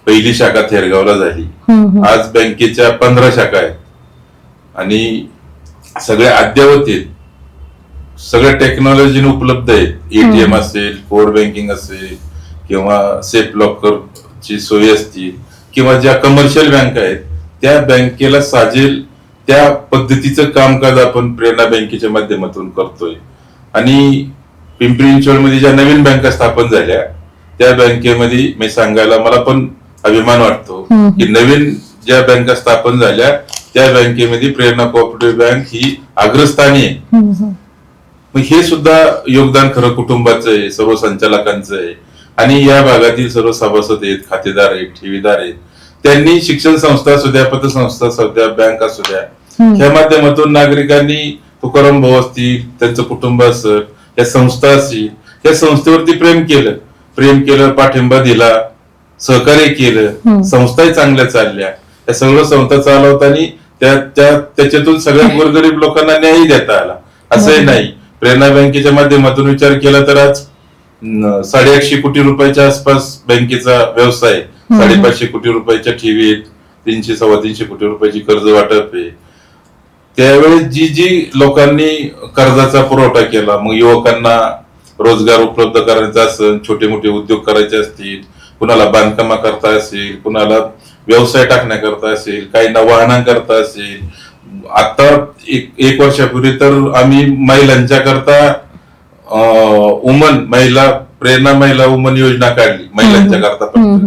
पहिली शाखा थेरगावला झाली. आज बँकेच्या 15 शाखा आहेत आणि सगळ्या अद्ययावत आहेत, सगळ्या टेक्नॉलॉजीने उपलब्ध आहेत. ATM असेल, कोर बँकिंग असेल किंवा सेफ लॉकरची सोय असतील किंवा ज्या कमर्शियल बँक आहेत त्या बँकेला साजेल त्या पद्धतीचं कामकाज आपण प्रेरणा बँकेच्या माध्यमातून करतोय. आणि पिंपरी चिंचवडमध्ये ज्या नवीन बँका स्थापन झाल्या त्या बँकेमध्ये मी सांगायला मला पण अभिमान वाटतो की नवीन ज्या बँका स्थापन झाल्या त्या बँकेमध्ये प्रेरणा कोऑपरेटिव्ह बँक ही अग्रस्थानी आहे. मग हे सुद्धा योगदान खरं कुटुंबाचं आहे, सर्व संचालकांचं आहे. आणि या भागातील सर्व सभासद आहेत, खातेदार आहेत, ठेवीदार आहेत, त्यांनी शिक्षण संस्था असू द्या, पतसंस्था असू द्या, बँक असू द्या, ह्या माध्यमातून नागरिकांनी तुकाराम भाऊ असतील, त्यांचं कुटुंब असेल, या संस्था असतील, या संस्थेवरती प्रेम केलं, पाठिंबा दिला, सहकार्य केलं, संस्थाही चांगल्या चालल्या. या सर्व संस्था चालवताना त्याच्यातून सगळ्या गोरगरीब लोकांना न्यायही देता आला. असंही नाही. प्रेरणा बँकेच्या माध्यमातून विचार केला तर आज 850 कोटी रुपयाच्या आसपास बँकेचा व्यवसाय, 550 कोटी रुपयाच्या ठेवी आहेत, 300-325 कोटी रुपयाची कर्ज वाटप आहे. त्यावेळेस जी लोकांनी कर्जाचा पुरवठा केला, मग युवकांना रोजगार उपलब्ध करायचा असेल, छोटे मोठे उद्योग करायचे असतील, कुणाला बांधकामा करता असेल, कुणाला व्यवसाय टाकण्याकरता असेल, काहींना वाहनांकरता असेल. आता एक वर्षापूर्वी तर आम्ही महिलांच्या करता प्रेरणा महिला वुमन योजना काढली महिलांच्या करता फक्त,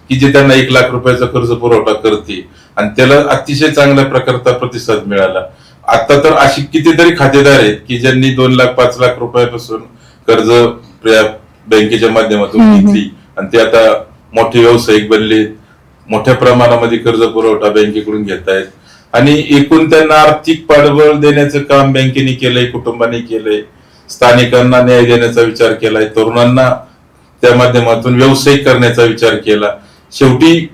की जे त्यांना 1 लाख रुपयाचा कर्ज पुरवठा करते आणि त्याला अतिशय चांगल्या प्रकारचा प्रतिसाद मिळाला. आता तर अशी कितीतरी खातेदार आहेत की ज्यांनी 2 लाख 5 लाख रुपयापासून कर्ज बँकेच्या माध्यमातून घेतली आणि ते आता मोठे व्यावसायिक बनले, मोठ्या प्रमाणामध्ये कर्ज पुरवठा बँकेकडून घेत आहेत आणि एकूण त्यांना आर्थिक पाठबळ देण्याचं काम बँकेने केलंय, कुटुंबाने केलंय, स्थानिकांना न्याय देण्याचा विचार केलाय, तरुणांना त्या माध्यमातून व्यवसाय करण्याचा विचार केला. शेवटी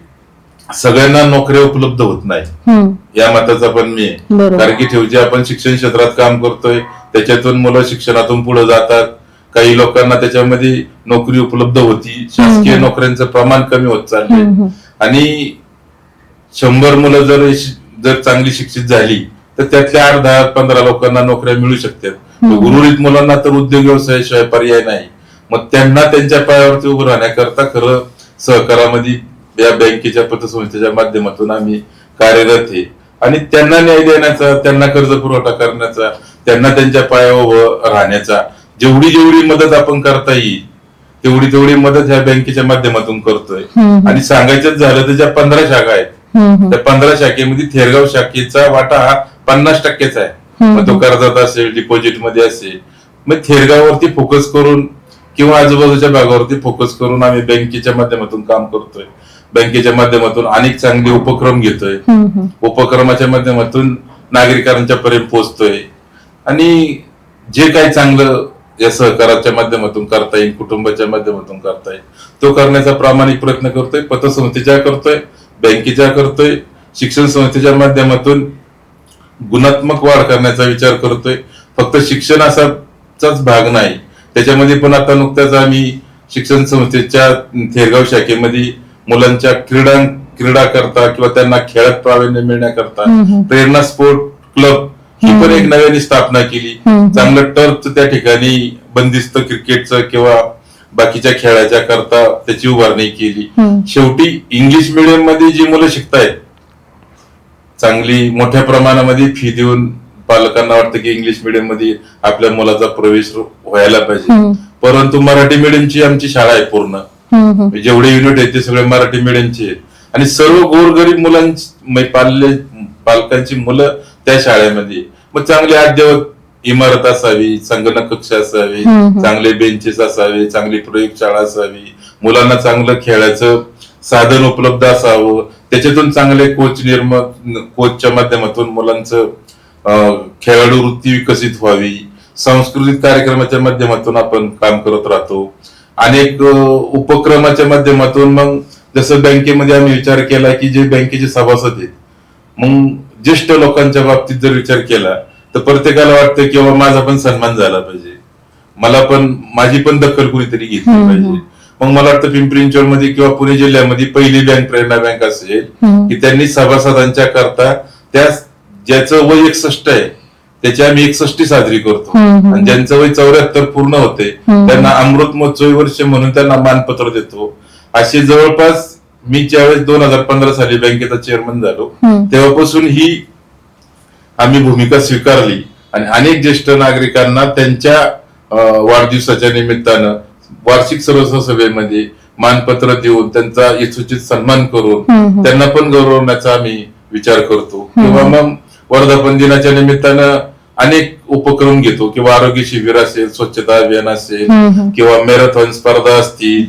सगळ्यांना नोकऱ्या उपलब्ध होत नाही या मताचा पण मी आहे. कारण की ठेवजे आपण शिक्षण क्षेत्रात काम करतोय, त्याच्यातून मुलं शिक्षणातून पुढे जातात, काही लोकांना त्याच्यामध्ये नोकरी उपलब्ध होती, शासकीय नोकऱ्यांचं प्रमाण कमी होत चाललंय आणि 100 मुलं जर चांगली शिक्षित झाली तर त्यातल्या 8-10-15 लोकांना नोकऱ्या मिळू शकतात. उर्वरित मुलांना तर उद्योग व्यवसायाशिवाय पर्याय नाही. मग त्यांना त्यांच्या पायावरती उभं राहण्याकरता खरं सहकारामध्ये या बँकेच्या पतसंस्थेच्या माध्यमातून आम्ही कार्यरत आहे आणि त्यांना न्याय देण्याचा, त्यांना कर्ज पुरवठा करण्याचा, त्यांना त्यांच्या पायावर राहण्याचा जेवढी मदत आपण करता येईल तेवढी मदत ह्या बँकेच्या माध्यमातून करतोय. आणि सांगायचंच झालं तर ज्या 15 शाखा आहेत त्या 15 शाखेमध्ये थेरगाव शाखेचा वाटा हा 50%चा आहे. मग तो कर्जात असेल, डिपॉझिट मध्ये असेल. मग थेरगाववरती फोकस करून किंवा आजूबाजूच्या भागावरती फोकस करून आम्ही बँकेच्या माध्यमातून काम करतोय. बँकेच्या माध्यमातून अनेक चांगले उपक्रम घेतोय, उपक्रमाच्या माध्यमातून नागरिकांच्या पर्यंत पोहोचतोय आणि जे काही चांगलं या सहकाराच्या माध्यमातून करता येईल, कुटुंबाच्या माध्यमातून करता येईल तो करण्याचा प्रामाणिक प्रयत्न करतोय. पतसंस्थेच्या करतोय, बँकेच्या करतोय, शिक्षण संस्थेच्या माध्यमातून गुणात्मक वाढ करण्याचा विचार करतोय. फक्त शिक्षण असाच भाग नाही, त्याच्यामध्ये पण आता नुकत्याच आम्ही शिक्षण संस्थेच्या थेरगाव शाखेमध्ये मुलांच्या क्रीडा करता किंवा त्यांना खेळात प्रावीण्य मिळण्याकरता प्रेरणा स्पोर्ट क्लब ही पण एक नव्याने स्थापना केली. चांगलं टर्फ त्या ठिकाणी बंदिस्त क्रिकेटचं किंवा बाकीच्या खेळाच्या करता त्याची उभारणी केली. शेवटी इंग्लिश मिडियम मध्ये जी मुलं शिकतायत, चांगली मोठ्या प्रमाणामध्ये फी देऊन पालकांना वाटतं की इंग्लिश मिडियम मध्ये आपल्या मुलाचा प्रवेश व्हायला पाहिजे, परंतु मराठी मिडियमची आमची शाळा आहे पूर्ण. जेवढे युनिट आहेत ते सगळे मराठी मिडियमचे आहेत आणि सर्व गोरगरीब मुलांची पालकांची मुलं त्या शाळेमध्ये. मग चांगली अद्ययावत इमारत असावी, संगणक कक्ष असावी, चांगले बेंचेस असावे, चांगली प्रयोगशाळा असावी, मुलांना चांगलं खेळाचं साधन उपलब्ध असावं, त्याच्यातून चांगले कोचच्या माध्यमातून मुलांचं खेळाडू वृत्ती विकसित व्हावी. सांस्कृतिक कार्यक्रमाच्या माध्यमातून आपण काम करत राहतो. अनेक उपक्रमाच्या माध्यमातून मग जसं बँकेमध्ये आम्ही विचार केला की जे बँकेचे सभासद आहेत, मग ज्येष्ठ लोकांच्या बाबतीत जर विचार केला तर प्रत्येकाला वाटतं की बाबा माझा पण सन्मान झाला पाहिजे, माझी पण दखल कुणीतरी घेतली पाहिजे. मग मला वाटतं पिंपरी चिंचवडमध्ये किंवा पुणे जिल्ह्यामध्ये पहिली बँक प्रेरणा बँक असेल की त्यांनी सभासदांच्या करता त्या ज्याचं वय 61 आहे त्याची आम्ही 61 साजरी करतो आणि ज्यांचं वय 74 पूर्ण होते त्यांना अमृत महोत्सवी वर्ष म्हणून त्यांना मानपत्र देतो. असे जवळपास मी ज्यावेळेस 2015 साली बँकेचा चेअरमन झालो तेव्हापासून ही आम्ही भूमिका स्वीकारली आणि अनेक ज्येष्ठ नागरिकांना त्यांच्या वाढदिवसाच्या निमित्तानं वार्षिक सर्वस्व सभेमध्ये मानपत्र देऊन त्यांचा यथोचित सन्मान करून त्यांना पण गौरवण्याचा आम्ही विचार करतो. किंवा मग वर्धापन दिनाच्या निमित्तानं अनेक उपक्रम घेतो किंवा आरोग्य शिबिर असेल, स्वच्छता अभियान असेल किंवा मॅरेथॉन स्पर्धा असतील.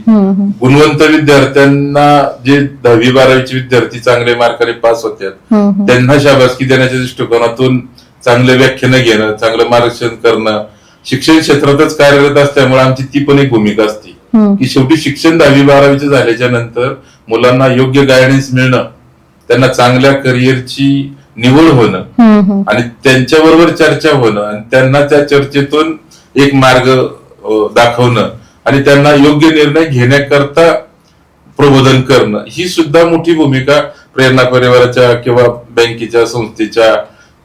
गुणवंत विद्यार्थ्यांना जे 10वी-12वीचे विद्यार्थी चांगले मार्काने पास होतात त्यांना शाबासकी देण्याच्या दृष्टिकोनातून चांगले व्याख्यानं घेणं, चांगलं मार्गदर्शन करणं, शिक्षण क्षेत्रातच कार्यरत असल्यामुळे आमची ती पण एक भूमिका असते की शेवटी शिक्षण 10वी-12वीचे झाल्याच्या नंतर मुलांना योग्य गायडन्स मिळणं, त्यांना चांगल्या करिअरची निवड होणं आणि त्यांच्याबरोबर चर्चा होणं आणि त्यांना त्या चर्चेतून एक मार्ग दाखवणं आणि त्यांना योग्य निर्णय घेण्याकरता प्रबोधन करणं, ही सुद्धा मोठी भूमिका प्रेरणा परिवाराच्या किंवा बँकेच्या संस्थेच्या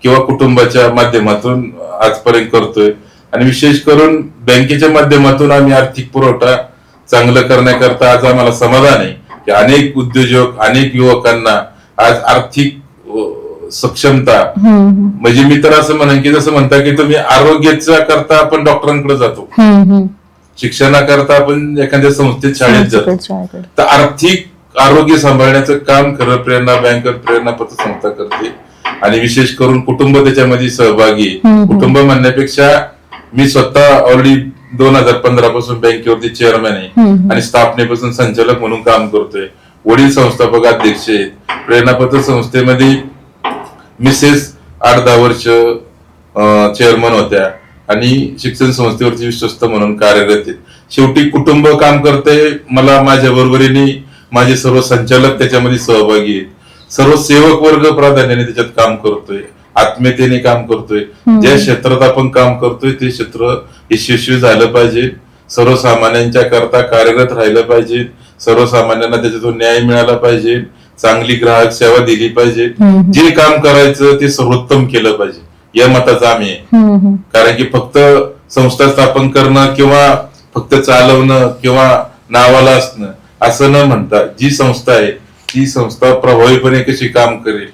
किंवा कुटुंबाच्या माध्यमातून आजपर्यंत करतोय. आणि विशेष करून बँकेच्या माध्यमातून आम्ही आर्थिक पुरवठा चांगलं करण्याकरता आज आम्हाला समाधान आहे की अनेक उद्योजक, अनेक युवकांना आज आर्थिक सक्षमता, म्हणजे मी तर असं म्हणेन की जसं म्हणता की तुम्ही आरोग्याच्या करता आपण डॉक्टरांकडे जातो, शिक्षणाकरता आपण एखाद्या संस्थेत शाळेत जातो, तर आर्थिक आरोग्य सांभाळण्याचं काम खरं प्रेरणा बँक, प्रेरणा पतसंस्था करते. आणि विशेष करून कुटुंब त्याच्यामध्ये सहभागी आहे. कुटुंब म्हणण्यापेक्षा मी स्वतः ऑलरेडी 2015 पासून बँकेवरती चेअरमॅन आहे आणि स्थापनेपासून संचालक म्हणून काम करतोय. वडील संस्थापक अध्यक्ष आहेत. प्रेरणा पतसंस्थेमध्ये मिसेस 8-10 वर्ष चेअरमन होत्या आणि शिक्षण संस्थेवरती विश्वस्त म्हणून कार्यरत आहेत. शेवटी कुटुंब काम करते. मला माझ्या बरोबरीने माझे सर्व संचालक त्याच्यामध्ये सहभागी आहेत. सर्व सेवक वर्ग प्राधान्याने त्याच्यात काम करतोय, आत्मीयतेने काम करतोय. ज्या क्षेत्रात आपण काम करतोय ते क्षेत्र यशस्वी झालं पाहिजे, सर्वसामान्यांच्या करता कार्यरत राहिलं पाहिजे, सर्वसामान्यांना त्याच्यातून न्याय मिळाला पाहिजे, चांगली ग्राहक सेवा दिली पाहिजे, जे काम करायचं ते सर्वोत्तम केलं पाहिजे या मताचा आम्ही आहे. कारण की फक्त संस्था स्थापन करणं किंवा फक्त चालवणं किंवा नावाला असणं असं न म्हणता जी संस्था आहे ती संस्था प्रभावीपणे कशी काम करेल,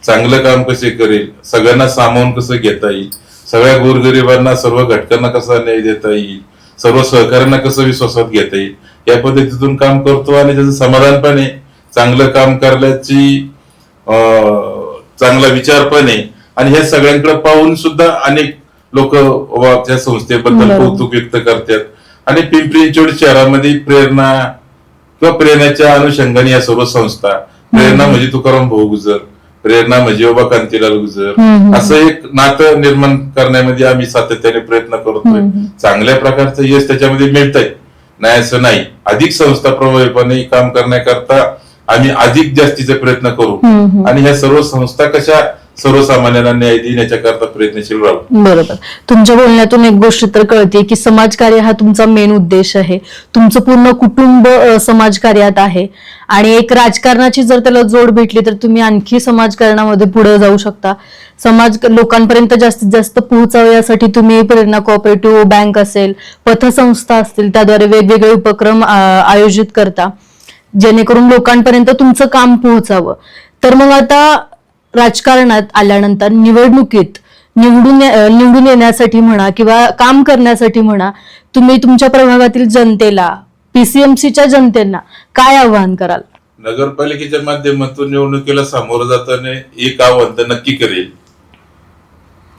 चांगलं काम कसे करेल, सगळ्यांना सामावून कसं घेता येईल, सगळ्या गोरगरिबांना सर्व घटकांना कसा न्याय देता येईल, सर्व सहकार्यांना कसं विश्वासात घेता येईल या पद्धतीतून काम करतो. आणि त्याचं समाधान पण आहे, चांगलं काम करण्याची चांगला विचार पण आहे. आणि हे सगळ्यांकडे पाहून सुद्धा अनेक लोक त्या संस्थेबद्दल कौतुक व्यक्त करतात. आणि पिंपरी चिंचवड शहरामध्ये प्रेरणा किंवा प्रेरणाच्या अनुषंगाने या सर्व संस्था, प्रेरणा म्हणजे तुकाराम भाऊ गुजर, प्रेरणा म्हणजे बाबा कांतीलाल गुजर, असं एक नातं निर्माण करण्यामध्ये आम्ही सातत्याने प्रयत्न करतोय. चांगल्या प्रकारचं यश त्याच्यामध्ये मिळतंय, नाही असं नाही. अधिक संस्था प्रभावीपणे काम करण्याकरता आम्ही अधिक जास्तीचे प्रयत्न करू आणि ह्या सर्व संस्था कशा सर्वसामान्यांना न्याय देण्याच्या करता प्रयत्नशील राहू. बरोबर. तुमच्या बोलण्यातून एक गोष्ट तर कळते की समाजकार्य हा तुमचा मेन उद्देश आहे. तुमचं पूर्ण कुटुंब समाजकार्यात आहे आणि एक राजकारणाची जर त्याला जोड भेटली तर तुम्ही आणखी समाजकारणामध्ये पुढे जाऊ शकता. लोकांपर्यंत जास्तीत जास्त पोहोचावं यासाठी तुम्ही प्रेरणा कोऑपरेटिव्ह बँक असेल, पतसंस्था असतील, त्याद्वारे वेगवेगळे उपक्रम आयोजित करता जेणेकरून लोकांपर्यंत तुमचं काम पोहोचावं. तर मग आता राजकारणात आल्यानंतर निवडणुकीत निवडून येण्यासाठी म्हणा किंवा काम करण्यासाठी म्हणा, तुम्ही तुमच्या प्रभागातील जनतेला, पीसीएमसीच्या जनतेला काय आवाहन कराल? नगरपालिकेच्या माध्यमातून निवडणुकीला सामोरं जाताना एक आव्हान तर नक्की करेल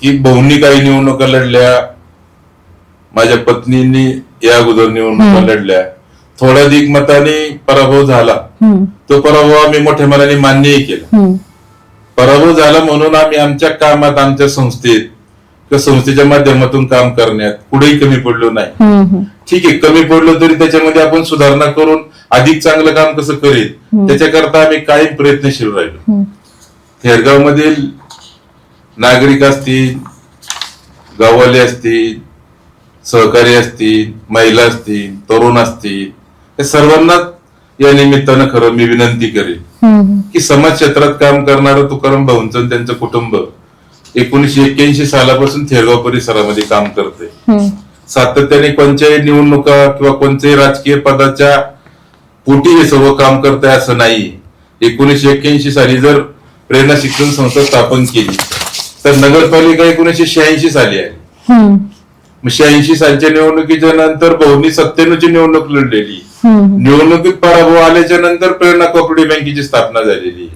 की भाऊंनी काही निवडणुका लढल्या, माझ्या पत्नींनी या अगोदर निवडणुका लढल्या, थोड्या अधिक मताने पराभव झाला. तो पराभव आम्ही मोठ्या मनाने मान्यही केला. पराभव झाला म्हणून आम्ही आमच्या कामात, आमच्या संस्थेत किंवा संस्थेच्या माध्यमातून काम करण्यात कुठेही कमी पडलो नाही. ठीक आहे, कमी पडलो तरी त्याच्यामध्ये आपण सुधारणा करून अधिक चांगलं काम कसं करेल त्याच्याकरता आम्ही कायम प्रयत्नशील राहिलो. थेरगाव मधील नागरिक असतील, गाववाले असतील, सहकारी असतील, महिला असतील, तरुण असतील, या सर्वांना या निमित्तानं खरं मी विनंती करेन की समाज क्षेत्रात काम करणारं तुकाराम भाऊंचं त्यांचं कुटुंब 1981 सालापासून थेरगाव परिसरामध्ये काम करते. सातत्याने कोणत्याही निवडणुका किंवा कोणत्याही राजकीय पदाच्या पोटी हे सर्व काम करत आहे असं नाही. 1981 साली जर प्रेरणा शिक्षण संस्था स्थापन केली तर नगरपालिका 1986 साली आहे. 86 सालच्या निवडणुकीच्या नंतर भाऊंनी 97 ची निवडणूक लढलेली. निवडणुकीत पराभव आल्याच्या नंतर प्रेरणा कोऑपरेटिव्ह बँकेची स्थापना झालेली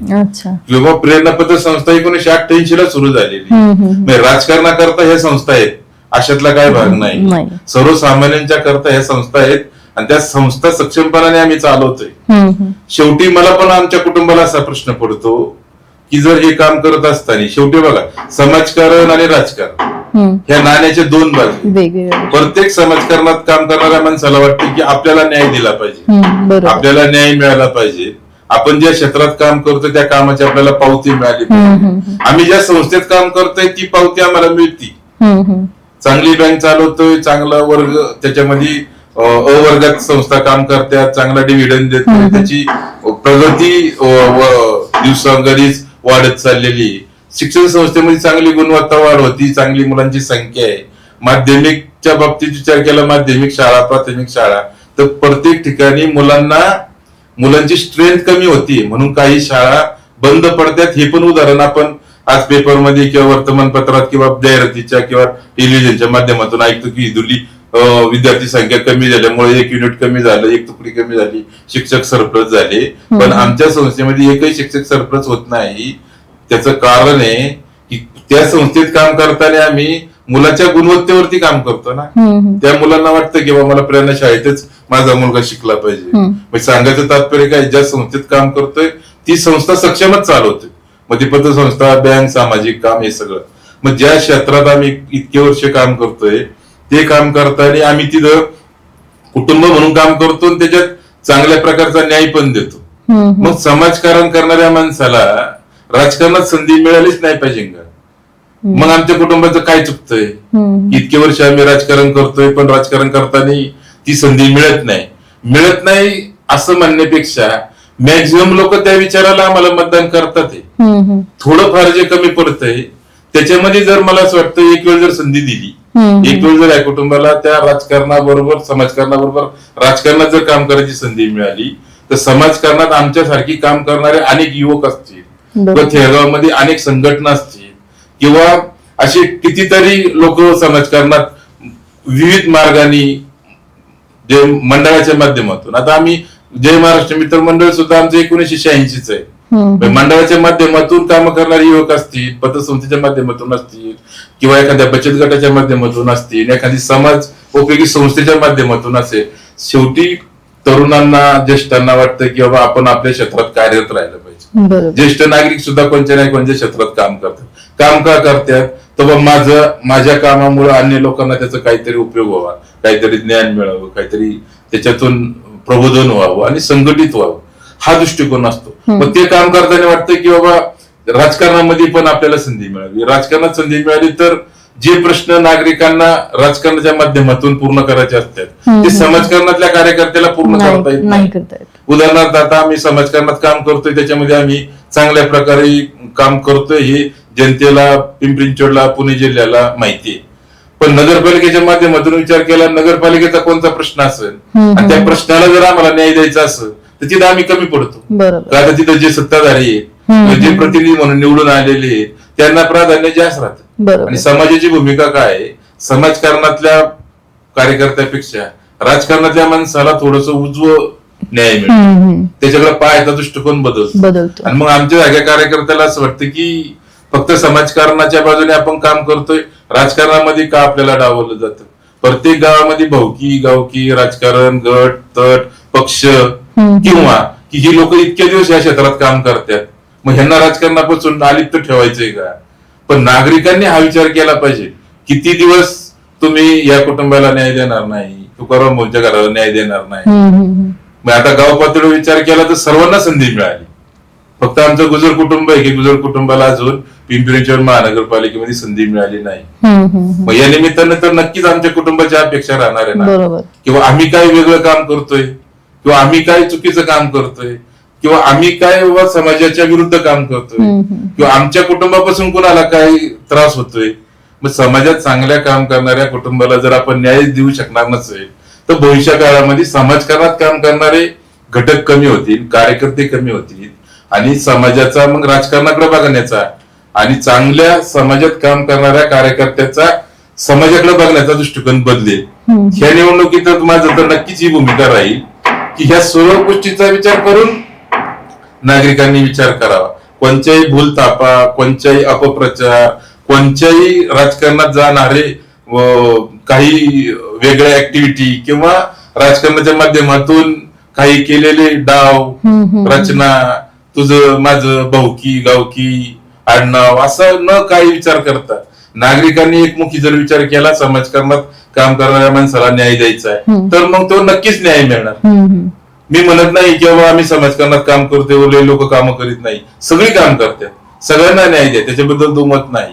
किंवा प्रेरणा पतसंस्था 1988 ला सुरू झालेली. राजकारणाकरता ह्या संस्था आहेत अशातला काय भाग नाही. सर्वसामान्यांच्या करता ह्या संस्था आहेत आणि त्या संस्था सक्षमपणाने आम्ही चालवतोय. शेवटी मला पण आमच्या कुटुंबाला असा प्रश्न पडतो की जर हे काम करत असताना शेवटी बघा, समाजकारण आणि राजकारण ह्या नाण्याचे दोन बाजू. प्रत्येक समाजकारणात काम करणाऱ्या माणसाला वाटते की आपल्याला न्याय दिला पाहिजे, आपल्याला न्याय मिळाला पाहिजे आपण ज्या क्षेत्रात काम करतोय त्या कामाची आपल्याला पावती मिळाली पाहिजे. आम्ही ज्या संस्थेत काम करतोय ती पावती आम्हाला मिळती. चांगली बँक चालवतोय, चांगला वर्ग त्याच्यामध्ये अवर्गात संस्था काम करतात, चांगला डिव्हिडंड देतोय, त्याची प्रगती दिवसांगणिक वाढत चाललेली. शिक्षण संस्थेमध्ये चांगली गुणवत्ता वाढ होती, चांगली मुलांची संख्या आहे. माध्यमिकच्या बाबतीत विचार केला, माध्यमिक शाळा, प्राथमिक शाळा, तर प्रत्येक ठिकाणी मुलांची स्ट्रेंथ कमी होती म्हणून काही शाळा बंद पडतात. हे पण उदाहरण आपण आज पेपरमध्ये किंवा वर्तमानपत्रात किंवा जाहिरातीच्या किंवा टेलिव्हिजनच्या माध्यमातून ऐकतो की इथली विद्यार्थी संख्या कमी झाल्यामुळे 1 युनिट कमी झालं, 1 तुकडी कमी झाली, शिक्षक सरप्लस झाले. पण आमच्या संस्थेमध्ये एकही शिक्षक सरप्लस होत नाही. त्याचं कारण आहे की त्या संस्थेत काम करताना आम्ही मुलाच्या गुणवत्तेवरती काम करतो ना. त्या मुलांना वाटतं की बाबा मला प्रेरणा शाळेतच माझा मुलगा शिकला पाहिजे. मग सांगायचं तात्पर्य काय, ज्या संस्थेत काम करतोय ती संस्था सक्षमच चालवते. मग ती पतसंस्था, बँक, सामाजिक काम हे सगळं. मग ज्या क्षेत्रात आम्ही इतके वर्ष काम करतोय ते काम करताना आम्ही तिथं कुटुंब म्हणून काम करतो आणि त्याच्यात चांगल्या प्रकारचा न्याय पण देतो. मग समाजकारण करणाऱ्या माणसाला राजकारणात संधी मिळालीच नाही पाहिजे का? मग आमच्या कुटुंबाचं काय चुकतंय? इतके वर्ष आम्ही राजकारण करतोय पण राजकारण करताना ती संधी मिळत नाही असं म्हणण्यापेक्षा मॅक्झिमम लोक त्या विचाराला आम्हाला मतदान करतात. थोडंफार जे कमी पडतंय त्याच्यामध्ये जर मला असं वाटतं एक वेळ जर संधी दिली, एक वेळ जर या कुटुंबाला त्या राजकारणाबरोबर समाजकारणाबरोबर राजकारणात जर काम करायची संधी मिळाली तर समाजकारणात आमच्यासारखी काम करणारे अनेक युवक असतील किंवा खेळगावमध्ये अनेक संघटना असतील किंवा असे कितीतरी लोक समाजकारणात विविध मार्गाने जे मंडळाच्या माध्यमातून. आता आम्ही जय महाराष्ट्र मित्र मंडळ सुद्धा आमचं 1986 आहे. मंडळाच्या माध्यमातून काम करणारे युवक असतील, पतसंस्थेच्या माध्यमातून असतील किंवा एखाद्या बचत गटाच्या माध्यमातून असतील, एखादी समाज उपयोगी संस्थेच्या माध्यमातून असेल. शेवटी तरुणांना, ज्येष्ठांना वाटतं की बाबा आपण आपल्या क्षेत्रात कार्यरत राहिलं पाहिजे. ज्येष्ठ नागरिक सुद्धा कोणत्या ना कोणत्या क्षेत्रात काम करतात. काम का करतात तर माझ्या कामामुळे अन्य लोकांना त्याचा काहीतरी उपयोग व्हावा, काहीतरी ज्ञान मिळावं, काहीतरी त्याच्यातून प्रबोधन व्हावं आणि संघटित व्हावं हा दृष्टिकोन असतो. मग ते काम करताना वाटतं की बाबा राजकारणामध्ये पण आपल्याला संधी मिळावी. राजकारणात संधी मिळाली तर जे प्रश्न नागरिकांना राजकारणाच्या माध्यमातून पूर्ण करायचे असतात ते समाजकारणातल्या कार्यकर्त्याला पूर्ण करता येत नाही. उदाहरणार्थ आता आम्ही समाजकारणात काम करतोय त्याच्यामध्ये आम्ही चांगल्या प्रकारे काम करतोय हे जनतेला, पिंपरी चिंचवडला, पुणे जिल्ह्याला माहिती आहे. पण नगरपालिकेच्या माध्यमातून विचार केला, नगरपालिकेचा कोणता प्रश्न असेल आणि त्या प्रश्नाला जर आम्हाला न्याय द्यायचा असेल तर तिथं आम्ही कमी पडतो. आता तिथं जे सत्ताधारी आहेत, जे प्रतिनिधी म्हणून निवडून आलेले आहेत त्यांना प्राधान्य जास्त राहतं. आणि समाजाची भूमिका काय आहे, समाजकारणातल्या कार्यकर्त्यापेक्षा राजकारणातल्या माणसाला थोडस उजवं न्याय मिळतो, त्याच्याकडे पाहायचा दृष्टिकोन बदलतो. आणि मग आमच्या जाग्या कार्यकर्त्याला असं वाटतं की फक्त समाजकारणाच्या बाजूने आपण काम करतोय, राजकारणामध्ये का आपल्याला डावललं जातं. प्रत्येक गावामध्ये भावकी, गावकी, राजकारण, गट, तट, पक्ष किंवा की ही लोक इतके दिवस या क्षेत्रात काम करतात मग ह्यांना राजकारणापासून अलिप्त ठेवायचंय का? पण नागरिकांनी हा विचार केला पाहिजे, किती दिवस तुम्ही या कुटुंबाला न्याय देणार नाही, तुकाराम भाऊंच्या घराला न्याय देणार नाही. मग आता गाव पातळीवर विचार केला तर सर्वांना संधी मिळाली. फक्त आमचं गुजर कुटुंब आहे की गुजर कुटुंबाला अजून पिंपरी चिंचवड महानगरपालिकेमध्ये संधी मिळाली नाही. मग या निमित्तानं तर नक्कीच आमच्या कुटुंबाच्या अपेक्षा राहणार आहे ना, किंवा आम्ही काय वेगळं काम करतोय किंवा आम्ही काय चुकीचं काम करतोय किंवा आम्ही काय समाजाच्या विरुद्ध काम करतोय किंवा आमच्या कुटुंबापासून कुणाला काय त्रास होतोय. मग समाजात चांगल्या काम करणाऱ्या कुटुंबाला जर आपण न्याय देऊ शकणार नसेल तर भविष्य काळामध्ये समाजकारणात काम करणारे घटक कमी होतील, कार्यकर्ते कमी होतील आणि समाजाचा मग राजकारणाकडे बघण्याचा आणि चांगल्या समाजात काम करणाऱ्या कार्यकर्त्याचा समाजाकडे बघण्याचा दृष्टिकोन बदलेल. ह्या निवडणुकीत माझं तर नक्कीच ही भूमिका राहील की ह्या सर्व गोष्टीचा विचार करून नागरिकांनी विचार करावा. कोणत्याही भूलथापा, कोणत्याही अपप्रचार, कोणत्याही राजकारणात जाणारे काही वेगळ्या ऍक्टिव्हिटी किंवा राजकारणाच्या माध्यमातून काही केलेले डाव रचना, तुझं माझं भाऊकी, गावकी, आडनाव असं न काही विचार करता नागरिकांनी एकमुखी जर विचार केला समाजकारणात काम करणाऱ्या माणसाला न्याय द्यायचा आहे तर मग तो नक्कीच न्याय मिळणार. मी म्हणत नाही की बाबा आम्ही समाजकारणात काम करतो उरलेले लोक कामं करीत नाही, सगळी काम करतात, सगळ्यांना न्याय द्या, त्याच्याबद्दल दुमत नाही.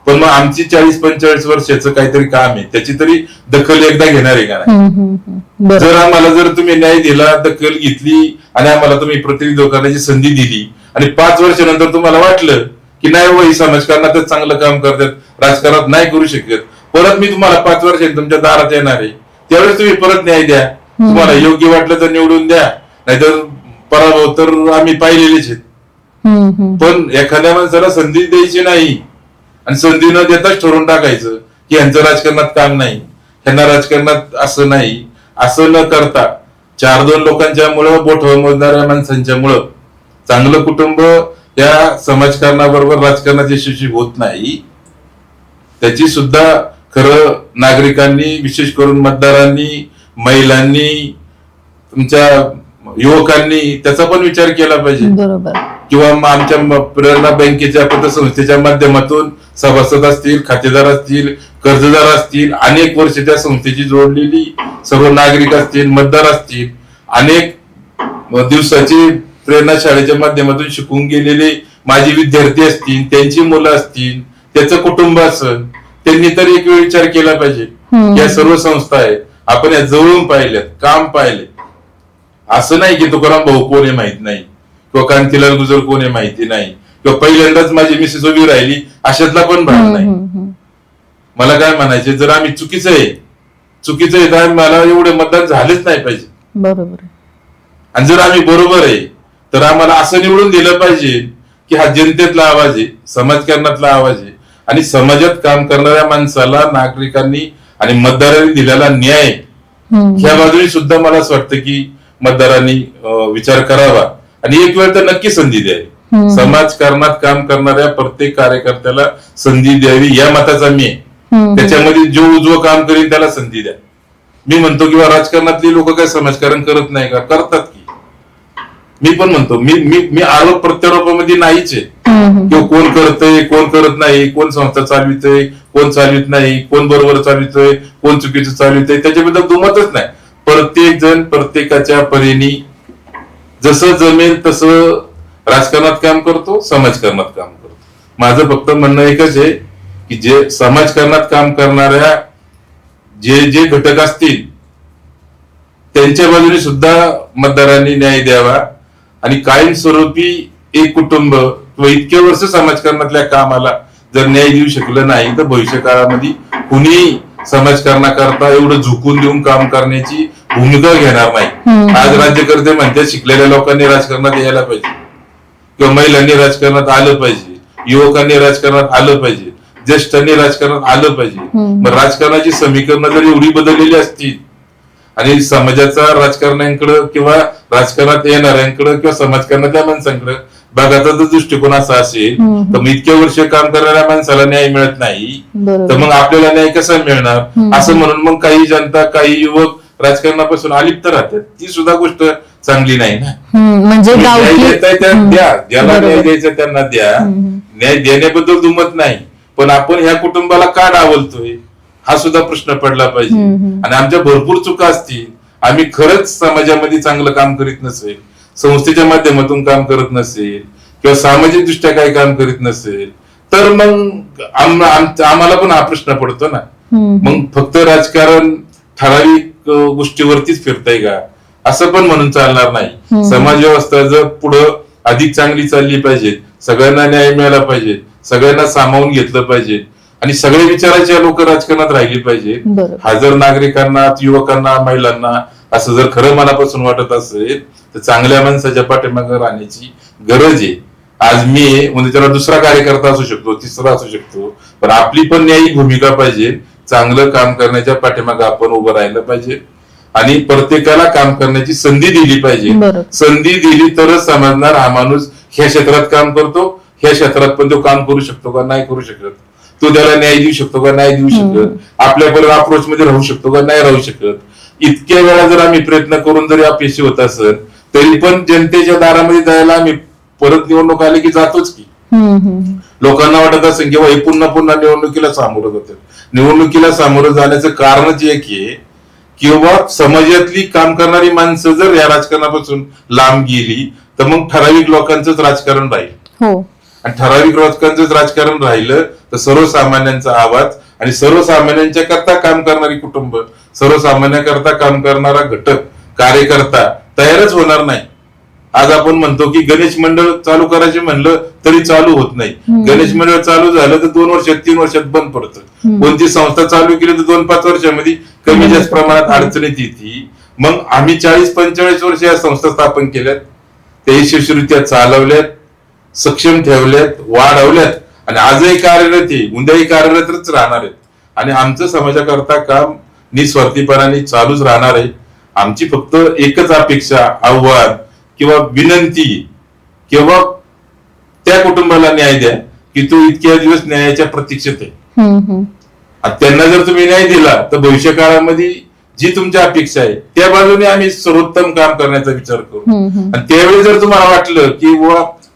पण मग आमची 40-45 वर्षाचं काहीतरी काम आहे, त्याची तरी दखल एकदा घेणार आहे का नाही? जर आम्हाला जर तुम्ही न्याय दिला, दखल घेतली आणि आम्हाला तुम्ही प्रतिनिधित्व करण्याची संधी दिली आणि 5 वर्षानंतर तुम्हाला वाटलं की नाही हो ही समाजकारणातच चांगलं काम करतात, राजकारणात नाही करू शकत, परत मी तुम्हाला 5 वर्षांनी तुमच्या दारात येणार आहे, त्यावेळेस तुम्ही परत न्याय द्या. तुम्हाला योग्य वाटलं तर निवडून द्या, नाहीतर पराभव तर आम्ही पाहिलेलेच आहेत. पण एखाद्या माणसाला संधी द्यायची नाही आणि संधी न देताच ठरवून टाकायचं की यांचं राजकारणात काम नाही, ह्यांना राजकारणात असं नाही, असं न करता 4-2 लोकांच्या मुळे बोटवर मोजणाऱ्या माणसांच्या मुळे चांगलं कुटुंब या समाजकारणाबरोबर राजकारणात यशस्वी होत नाही. त्याची सुद्धा खरं नागरिकांनी, विशेष करून मतदारांनी, महिलांनी, तुमच्या युवकांनी त्याचा पण विचार केला पाहिजे. बरोबर. किंवा मग आमच्या प्रेरणा बँकेच्या पतसंस्थेच्या माध्यमातून सभासद असतील, खातेदार असतील, कर्जदार असतील, अनेक वर्ष त्या संस्थेची जोडलेली सर्व नागरिक असतील, मतदार असतील, अनेक दिवसाची प्रेरणा शाळेच्या माध्यमातून शिकून गेलेले माजी विद्यार्थी असतील, त्यांची मुलं असतील, त्याचं कुटुंब असेल, त्यांनी तर एक वेळ विचार केला पाहिजे. या सर्व संस्था आहेत, आपण या जवळून पाहिल्यात, काम पाहिले. असं नाही की तुकाराम भाऊ कोण आहे माहित नाही किंवा कांतीलाल गुजर कोण आहे माहिती नाही किंवा पहिल्यांदाच माझी मिसेस उभी राहिली अशातला पण भाग नाही. मला काय म्हणायचे, जर आम्ही चुकीचं आहे तर मला एवढे मतदान झालेच नाही पाहिजे. बरोबर. आणि जर आम्ही बरोबर आहे तर आम्हाला असं निवडून दिलं पाहिजे की हा जनतेतला आवाज आहे, समाजकारणातला आवाज आहे आणि समाजात काम करणाऱ्या माणसाला नागरिकांनी आणि मतदारांनी दिलेला न्याय ह्या बाजूने सुद्धा मला असं वाटतं की मतदारांनी विचार करावा आणि एक वेळ तर नक्की संधी द्यावी. समाजकारणात काम करणाऱ्या प्रत्येक कार्यकर्त्याला संधी द्यावी या मताचा मी आहे. त्याच्यामध्ये जो उजवं काम करीन त्याला संधी द्या. मी म्हणतो किंवा राजकारणातली लोक काय समाजकारण करत नाही का? करतात की. मी पण म्हणतो, मी आरोप प्रत्यारोपामध्ये नाहीच आहे किंवा कोण करतंय कोण करत नाही, कोण संस्था चालवितोय कोण चालवित नाही, कोण बरोबर चालवितोय कोण चुकीचं चालवितोय, त्याच्याबद्दल दुमतच नाही. प्रत्येक जण प्रत्येकाच्या परीने जसं जमेल तसं राजकारणात काम करतो, समाजकारणात काम करतो. माझं फक्त म्हणणं एकच आहे की जे समाजकारणात काम करणाऱ्या जे घटक असतील त्यांच्या बाजूने सुद्धा मतदारांनी न्याय द्यावा आणि कायमस्वरूपी एक कुटुंब किंवा इतके वर्ष समाजकारणातल्या कामाला जर न्याय देऊ शकलं नाही तर भविष्य काळामध्ये कुणी समाजकारणाकरता एवढं झुकून देऊन काम करण्याची भूमिका घेणार नाही. आज राज्यकर्ते म्हणतात शिकलेल्या लोकांनी राजकारणात यायला पाहिजे किंवा महिलांनी राजकारणात आलं पाहिजे, युवकांनी राजकारणात आलं पाहिजे, ज्येष्ठांनी राजकारणात आलं पाहिजे. मग राजकारणाची समीकरणं जर एवढी बदललेली असतील आणि समाजाचा राजकारण्यांकडे किंवा राजकारणात येणाऱ्यांकडे किंवा समाजकारणातल्या माणसांकडे बघाचा जर दृष्टिकोन असा असेल तर मग इतक्या वर्ष काम करणाऱ्या माणसाला न्याय मिळत नाही तर मग आपल्याला न्याय कसा मिळणार? असं म्हणून मग काही जनता, काही युवक राजकारणापासून अलिप्त राहतात. ती सुद्धा गोष्ट चांगली नाही ना. म्हणजे न्याय देताय त्या द्या, ज्याला न्याय द्यायचा त्यांना द्या. न्याय देण्याबद्दल दुमत नाही, पण आपण ह्या कुटुंबाला का डावलतोय हा सुद्धा प्रश्न पडला पाहिजे. आणि आमच्या भरपूर चुका असतील, आम्ही खरंच समाजामध्ये चांगलं काम करीत नसेल, संस्थेच्या माध्यमातून काम करत नसेल किंवा सामाजिक दृष्ट्या काही काम करीत नसेल तर मग आम्हाला पण हा प्रश्न पडतो ना. मग फक्त राजकारण ठराविक गोष्टीवरतीच फिरतंय का? असं पण म्हणून चालणार नाही. समाज व्यवस्था जर पुढं अधिक चांगली चालली पाहिजे, सगळ्यांना न्याय मिळाला पाहिजे, सगळ्यांना सामावून घेतलं पाहिजे आणि सगळे विचाराचे लोक राजकारणात राहिली पाहिजे. हजर नागरिकांना, युवकांना, महिलांना असं जर खरं मनापासून वाटत असेल तर चांगल्या माणसाच्या पाठीमागे राहण्याची गरज आहे. आज मी म्हणजे त्याला दुसरा कार्यकर्ता असू शकतो, तिसरा असू शकतो, पण आपली पण न्यायी भूमिका पाहिजे. चांगलं काम करण्याच्या पाठीमागे आपण उभं राहिलं पाहिजे आणि प्रत्येकाला काम करण्याची संधी दिली पाहिजे. संधी दिली तरच समजणार हा माणूस ह्या क्षेत्रात काम करतो, ह्या क्षेत्रात पण तो काम करू शकतो का नाही करू शकत, तो त्याला न्याय देऊ शकतो का नाही देऊ शकत, आपल्याबरोबर अप्रोच मध्ये राहू शकतो का नाही राहू शकत. इतक्या वेळा जर आम्ही प्रयत्न करून जरी अपयशी होत असेल तरी पण जनतेच्या दारामध्ये जायला आम्ही परत निवडणूक आली की जातोच की. लोकांना वाटत असेल किंवा हे पुन्हा पुन्हा निवडणुकीला सामोरं जातात. निवडणुकीला सामोरं जाण्याचं कारणच एक आहे किंवा समाजातली काम करणारी माणसं जर या राजकारणापासून लांब गेली तर मग ठराविक लोकांचंच राजकारण राहील. हो. आणि ठराविक लोकांचंच राजकारण राहिलं तर सर्वसामान्यांचा आवाज आणि सर्वसामान्यांच्या करता काम करणारी कुटुंब, सर्वसामान्यांकरता काम करणारा घटक, कार्यकर्ता तयारच होणार नाही. आज आपण म्हणतो की गणेश मंडळ चालू करायचे म्हणलं तरी चालू होत नाही. गणेश मंडळ चालू झालं तर 2 वर्षात 3 वर्षात बंद पडतं. कोणती संस्था चालू केली तर 2-5 वर्षामध्ये कमी जास्त प्रमाणात अडचणीत येते. मग आम्ही 40-45 वर्ष या संस्था स्थापन केल्यात, त्या यशस्वीरित्या चालवल्यात, सक्षम ठेवल्यात, वाढवल्यात आणि आजही कार्यरत आहे, उद्याही कार्यरतच राहणार आहेत. आणि आमचं समाजाकरता काम निस्वार्थीपणाने चालूच राहणार आहे. आमची फक्त एकच अपेक्षा, आव्हान किंवा विनंती किंवा त्या कुटुंबाला न्याय द्या की तो इतक्या दिवस न्यायाच्या प्रतीक्षेत आहे. आणि त्यांना जर तुम्ही न्याय दिला तर भविष्य काळामध्ये जी तुमच्या अपेक्षा आहे त्या बाजूने आम्ही सर्वोत्तम काम करण्याचा विचार करू. आणि त्यावेळी जर तुम्हाला वाटलं की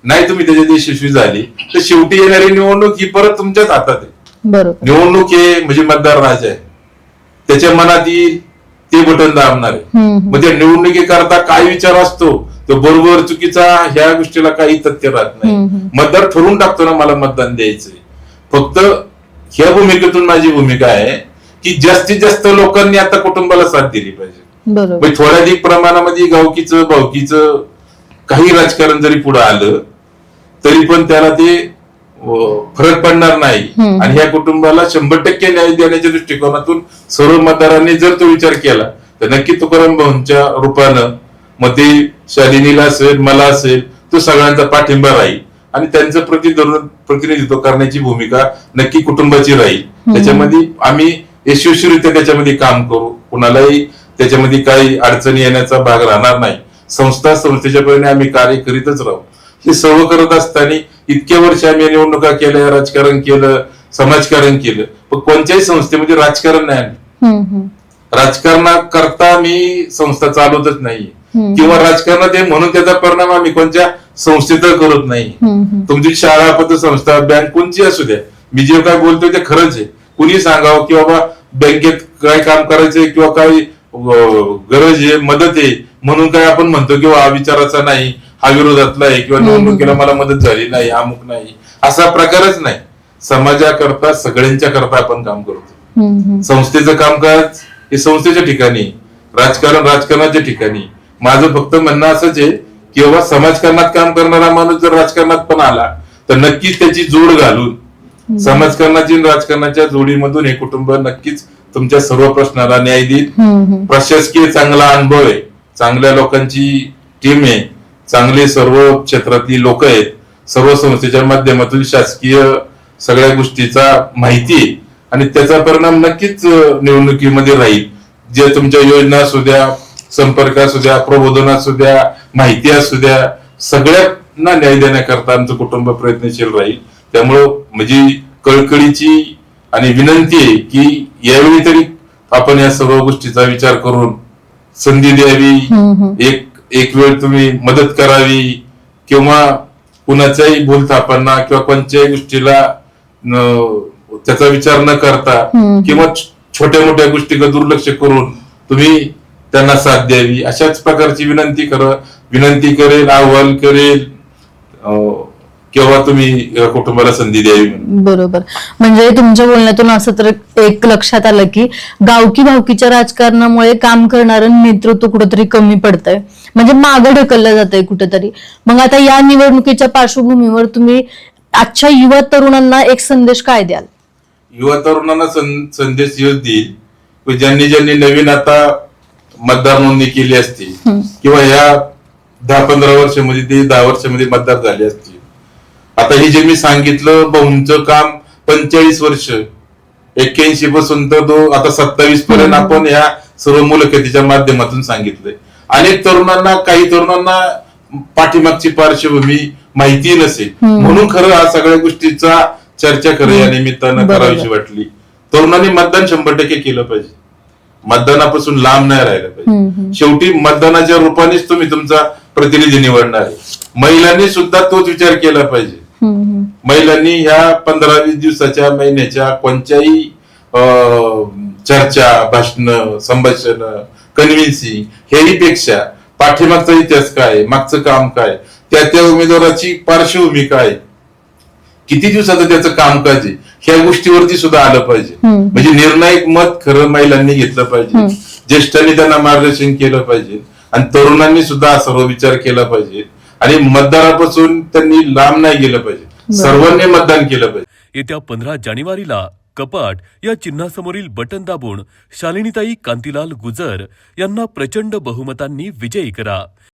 नाही तुम्ही त्याच्यात यशस्वी झाली तर शेवटी येणारी निवडणूक ही परत तुमच्याच हातात आहे. बरोबर. निवडणूक हे म्हणजे मतदार राजा आहे, त्याच्या मनात येईल ते बटन दाबणार आहे. मग त्या निवडणुकीकरता काय विचार असतो तो बरोबर चुकीचा ह्या गोष्टीला काही तथ्य राहत नाही. मतदार ठरवून टाकतो ना मला मतदान द्यायचंय. फक्त ह्या भूमिकेतून माझी भूमिका आहे की जास्तीत जास्त लोकांनी आता कुटुंबाला साथ दिली पाहिजे. बरोबर. थोड्या अधिक प्रमाणामध्ये गावकीचं भावकीचं काही राजकारण जरी पुढे आलं तरी पण त्याला ते फरक पडणार नाही. आणि ह्या कुटुंबाला 100% न्याय देण्याच्या दृष्टिकोनातून सर्व मतदारांनी जर तो विचार केला तर नक्की तुकाराम भाऊंच्या रूपानं मग ते शालिनीला असेल, मला असेल, तो सगळ्यांचा पाठिंबा राहील आणि त्यांचं प्रतिनिधित्व करण्याची भूमिका नक्की कुटुंबाची राहील. त्याच्यामध्ये आम्ही यशस्वीरित्या त्याच्यामध्ये काम करू, कुणालाही त्याच्यामध्ये काही अडचणी येण्याचा भाग राहणार नाही. संस्थेच्या परीने आम्ही कार्य करीतच राहू. हे सर्व करत असताना इतक्या वर्ष आम्ही निवडणुका केल्या, राजकारण केलं, समाजकारण केलं, पण कोणत्याही संस्थेमध्ये राजकारण नाही. राजकारणाकरता मी संस्था चालवतच नाही किंवा राजकारणात म्हणून त्याचा परिणाम आम्ही कोणत्या संस्थेत करत नाही. तुमची शाळा, पतसंस्था, बँक कोणची असू द्या, मी जे काय बोलतोय ते खरंच आहे. कुणी सांगावं की बाबा बँकेत काय काम करायचंय किंवा काही गरज आहे, मदत आहे म्हणून काय आपण म्हणतो किंवा हा विचाराचा नाही, हा विरोधातला आहे किंवा निवडणुकीला मला मदत झाली नाही, अमुक नाही, असा प्रकारच नाही. समाजाकरता सगळ्यांच्या करता आपण काम करतो. संस्थेचं कामकाज हे संस्थेच्या ठिकाणी, राजकारण राजकारणाच्या ठिकाणी. माझं फक्त म्हणणं असंच आहे की बाबा समाजकारणात काम करणारा माणूस जर राजकारणात पण आला तर नक्कीच त्याची जोड घालून समाजकारणाची राजकारणाच्या जोडीमधून हे कुटुंब नक्कीच तुमच्या सर्व प्रश्नाला न्याय देईल. प्रशासकीय चांगला अनुभव आहे, चांगल्या लोकांची टीम आहे, चांगले सर्व क्षेत्रातली लोक आहेत, सर्व संस्थेच्या माध्यमातून शासकीय सगळ्या गोष्टीचा माहिती आहे आणि त्याचा परिणाम नक्कीच निवडणुकीमध्ये राहील. जे तुमच्या योजना असू द्या, संपर्क असू द्या, प्रबोधन असू द्या, माहिती असू द्या, सगळ्यांना न्याय देण्याकरता आमचं कुटुंब प्रयत्नशील राहील. त्यामुळं म्हणजे कळकळीची आणि विनंती आहे की यावेळी तरी आपण या सर्व गोष्टीचा विचार करून संधी द्यावी, एक वेळ तुम्ही मदत करावी किंवा कुणाच्याही भूलथापांना किंवा कोणत्याही गोष्टीला त्याचा विचार न करता किंवा छोट्या मोठ्या गोष्टीकडे दुर्लक्ष करून तुम्ही त्यांना साथ द्यावी, अशाच प्रकारची विनंती करेल, आव्हान करेल किंवा तुम्ही कुटुंबाला संधी द्यावी. बरोबर. म्हणजे तुमच्या बोलण्यातून असं तर एक लक्षात आलं की गावकी भावकीच्या राजकारणामुळे काम करणारं नेतृत्व कुठेतरी कमी पडतंय, म्हणजे मागं ढकललं जातंय कुठेतरी. मग आता या निवडणुकीच्या पार्श्वभूमीवर तुम्ही आजच्या युवा तरुणांना एक संदेश काय द्याल? युवा तरुणांना संदेश येऊ देईल ज्यांनी नवीन आता मतदार नोंदणी केली असती किंवा या 10-15 वर्षामध्ये ते 10 वर्षामध्ये मतदार झाले असतील. आता हे जे मी सांगितलं भाऊंचं काम 45 वर्ष 81 पासून तर आता 27 पर्यंत आपण या सर्व मुलाखतीच्या माध्यमातून सांगितलंय. अनेक तरुणांना, काही तरुणांना पाठीमागची पार्श्वभूमी माहिती नसेल म्हणून खरं हा सगळ्या गोष्टीचा चर्चा खरं या निमित्तानं करावीशी वाटली. तरुणांनी मतदान 100% केलं पाहिजे, मतदानापासून लांब नाही राहिलं पाहिजे. शेवटी मतदानाच्या रूपानेच तुम्ही तुमचा प्रतिनिधी निवडणार आहे. महिलांनी सुद्धा तोच विचार केला पाहिजे. महिलांनी ह्या 15-20 दिवसाच्या, महिन्याच्या कोणत्याही चर्चा, भाषण, संभाषण, कन्व्हिन्सिंग हेही पेक्षा पाठीमागचा इतिहास काय, मागचं काम काय, त्या उमेदवाराची पार्श्वभूमी काय, किती दिवसाचं त्याचं कामकाज आहे, ह्या गोष्टीवरती सुद्धा आलं पाहिजे. म्हणजे निर्णायक मत खरं महिलांनी घेतलं पाहिजे, ज्येष्ठांनी त्यांना मार्गदर्शन केलं पाहिजे आणि तरुणांनी सुद्धा सर्व विचार केला पाहिजे आणि मतदारापासून त्यांनी लांब नाही गेलं पाहिजे, सर्वांनी मतदान केलं पाहिजे. येत्या 15 जानेवारीला कपाट या चिन्हासमोरील बटन दाबून शालिनीताई कांतीलाल गुजर यांना प्रचंड बहुमतांनी विजयी करा.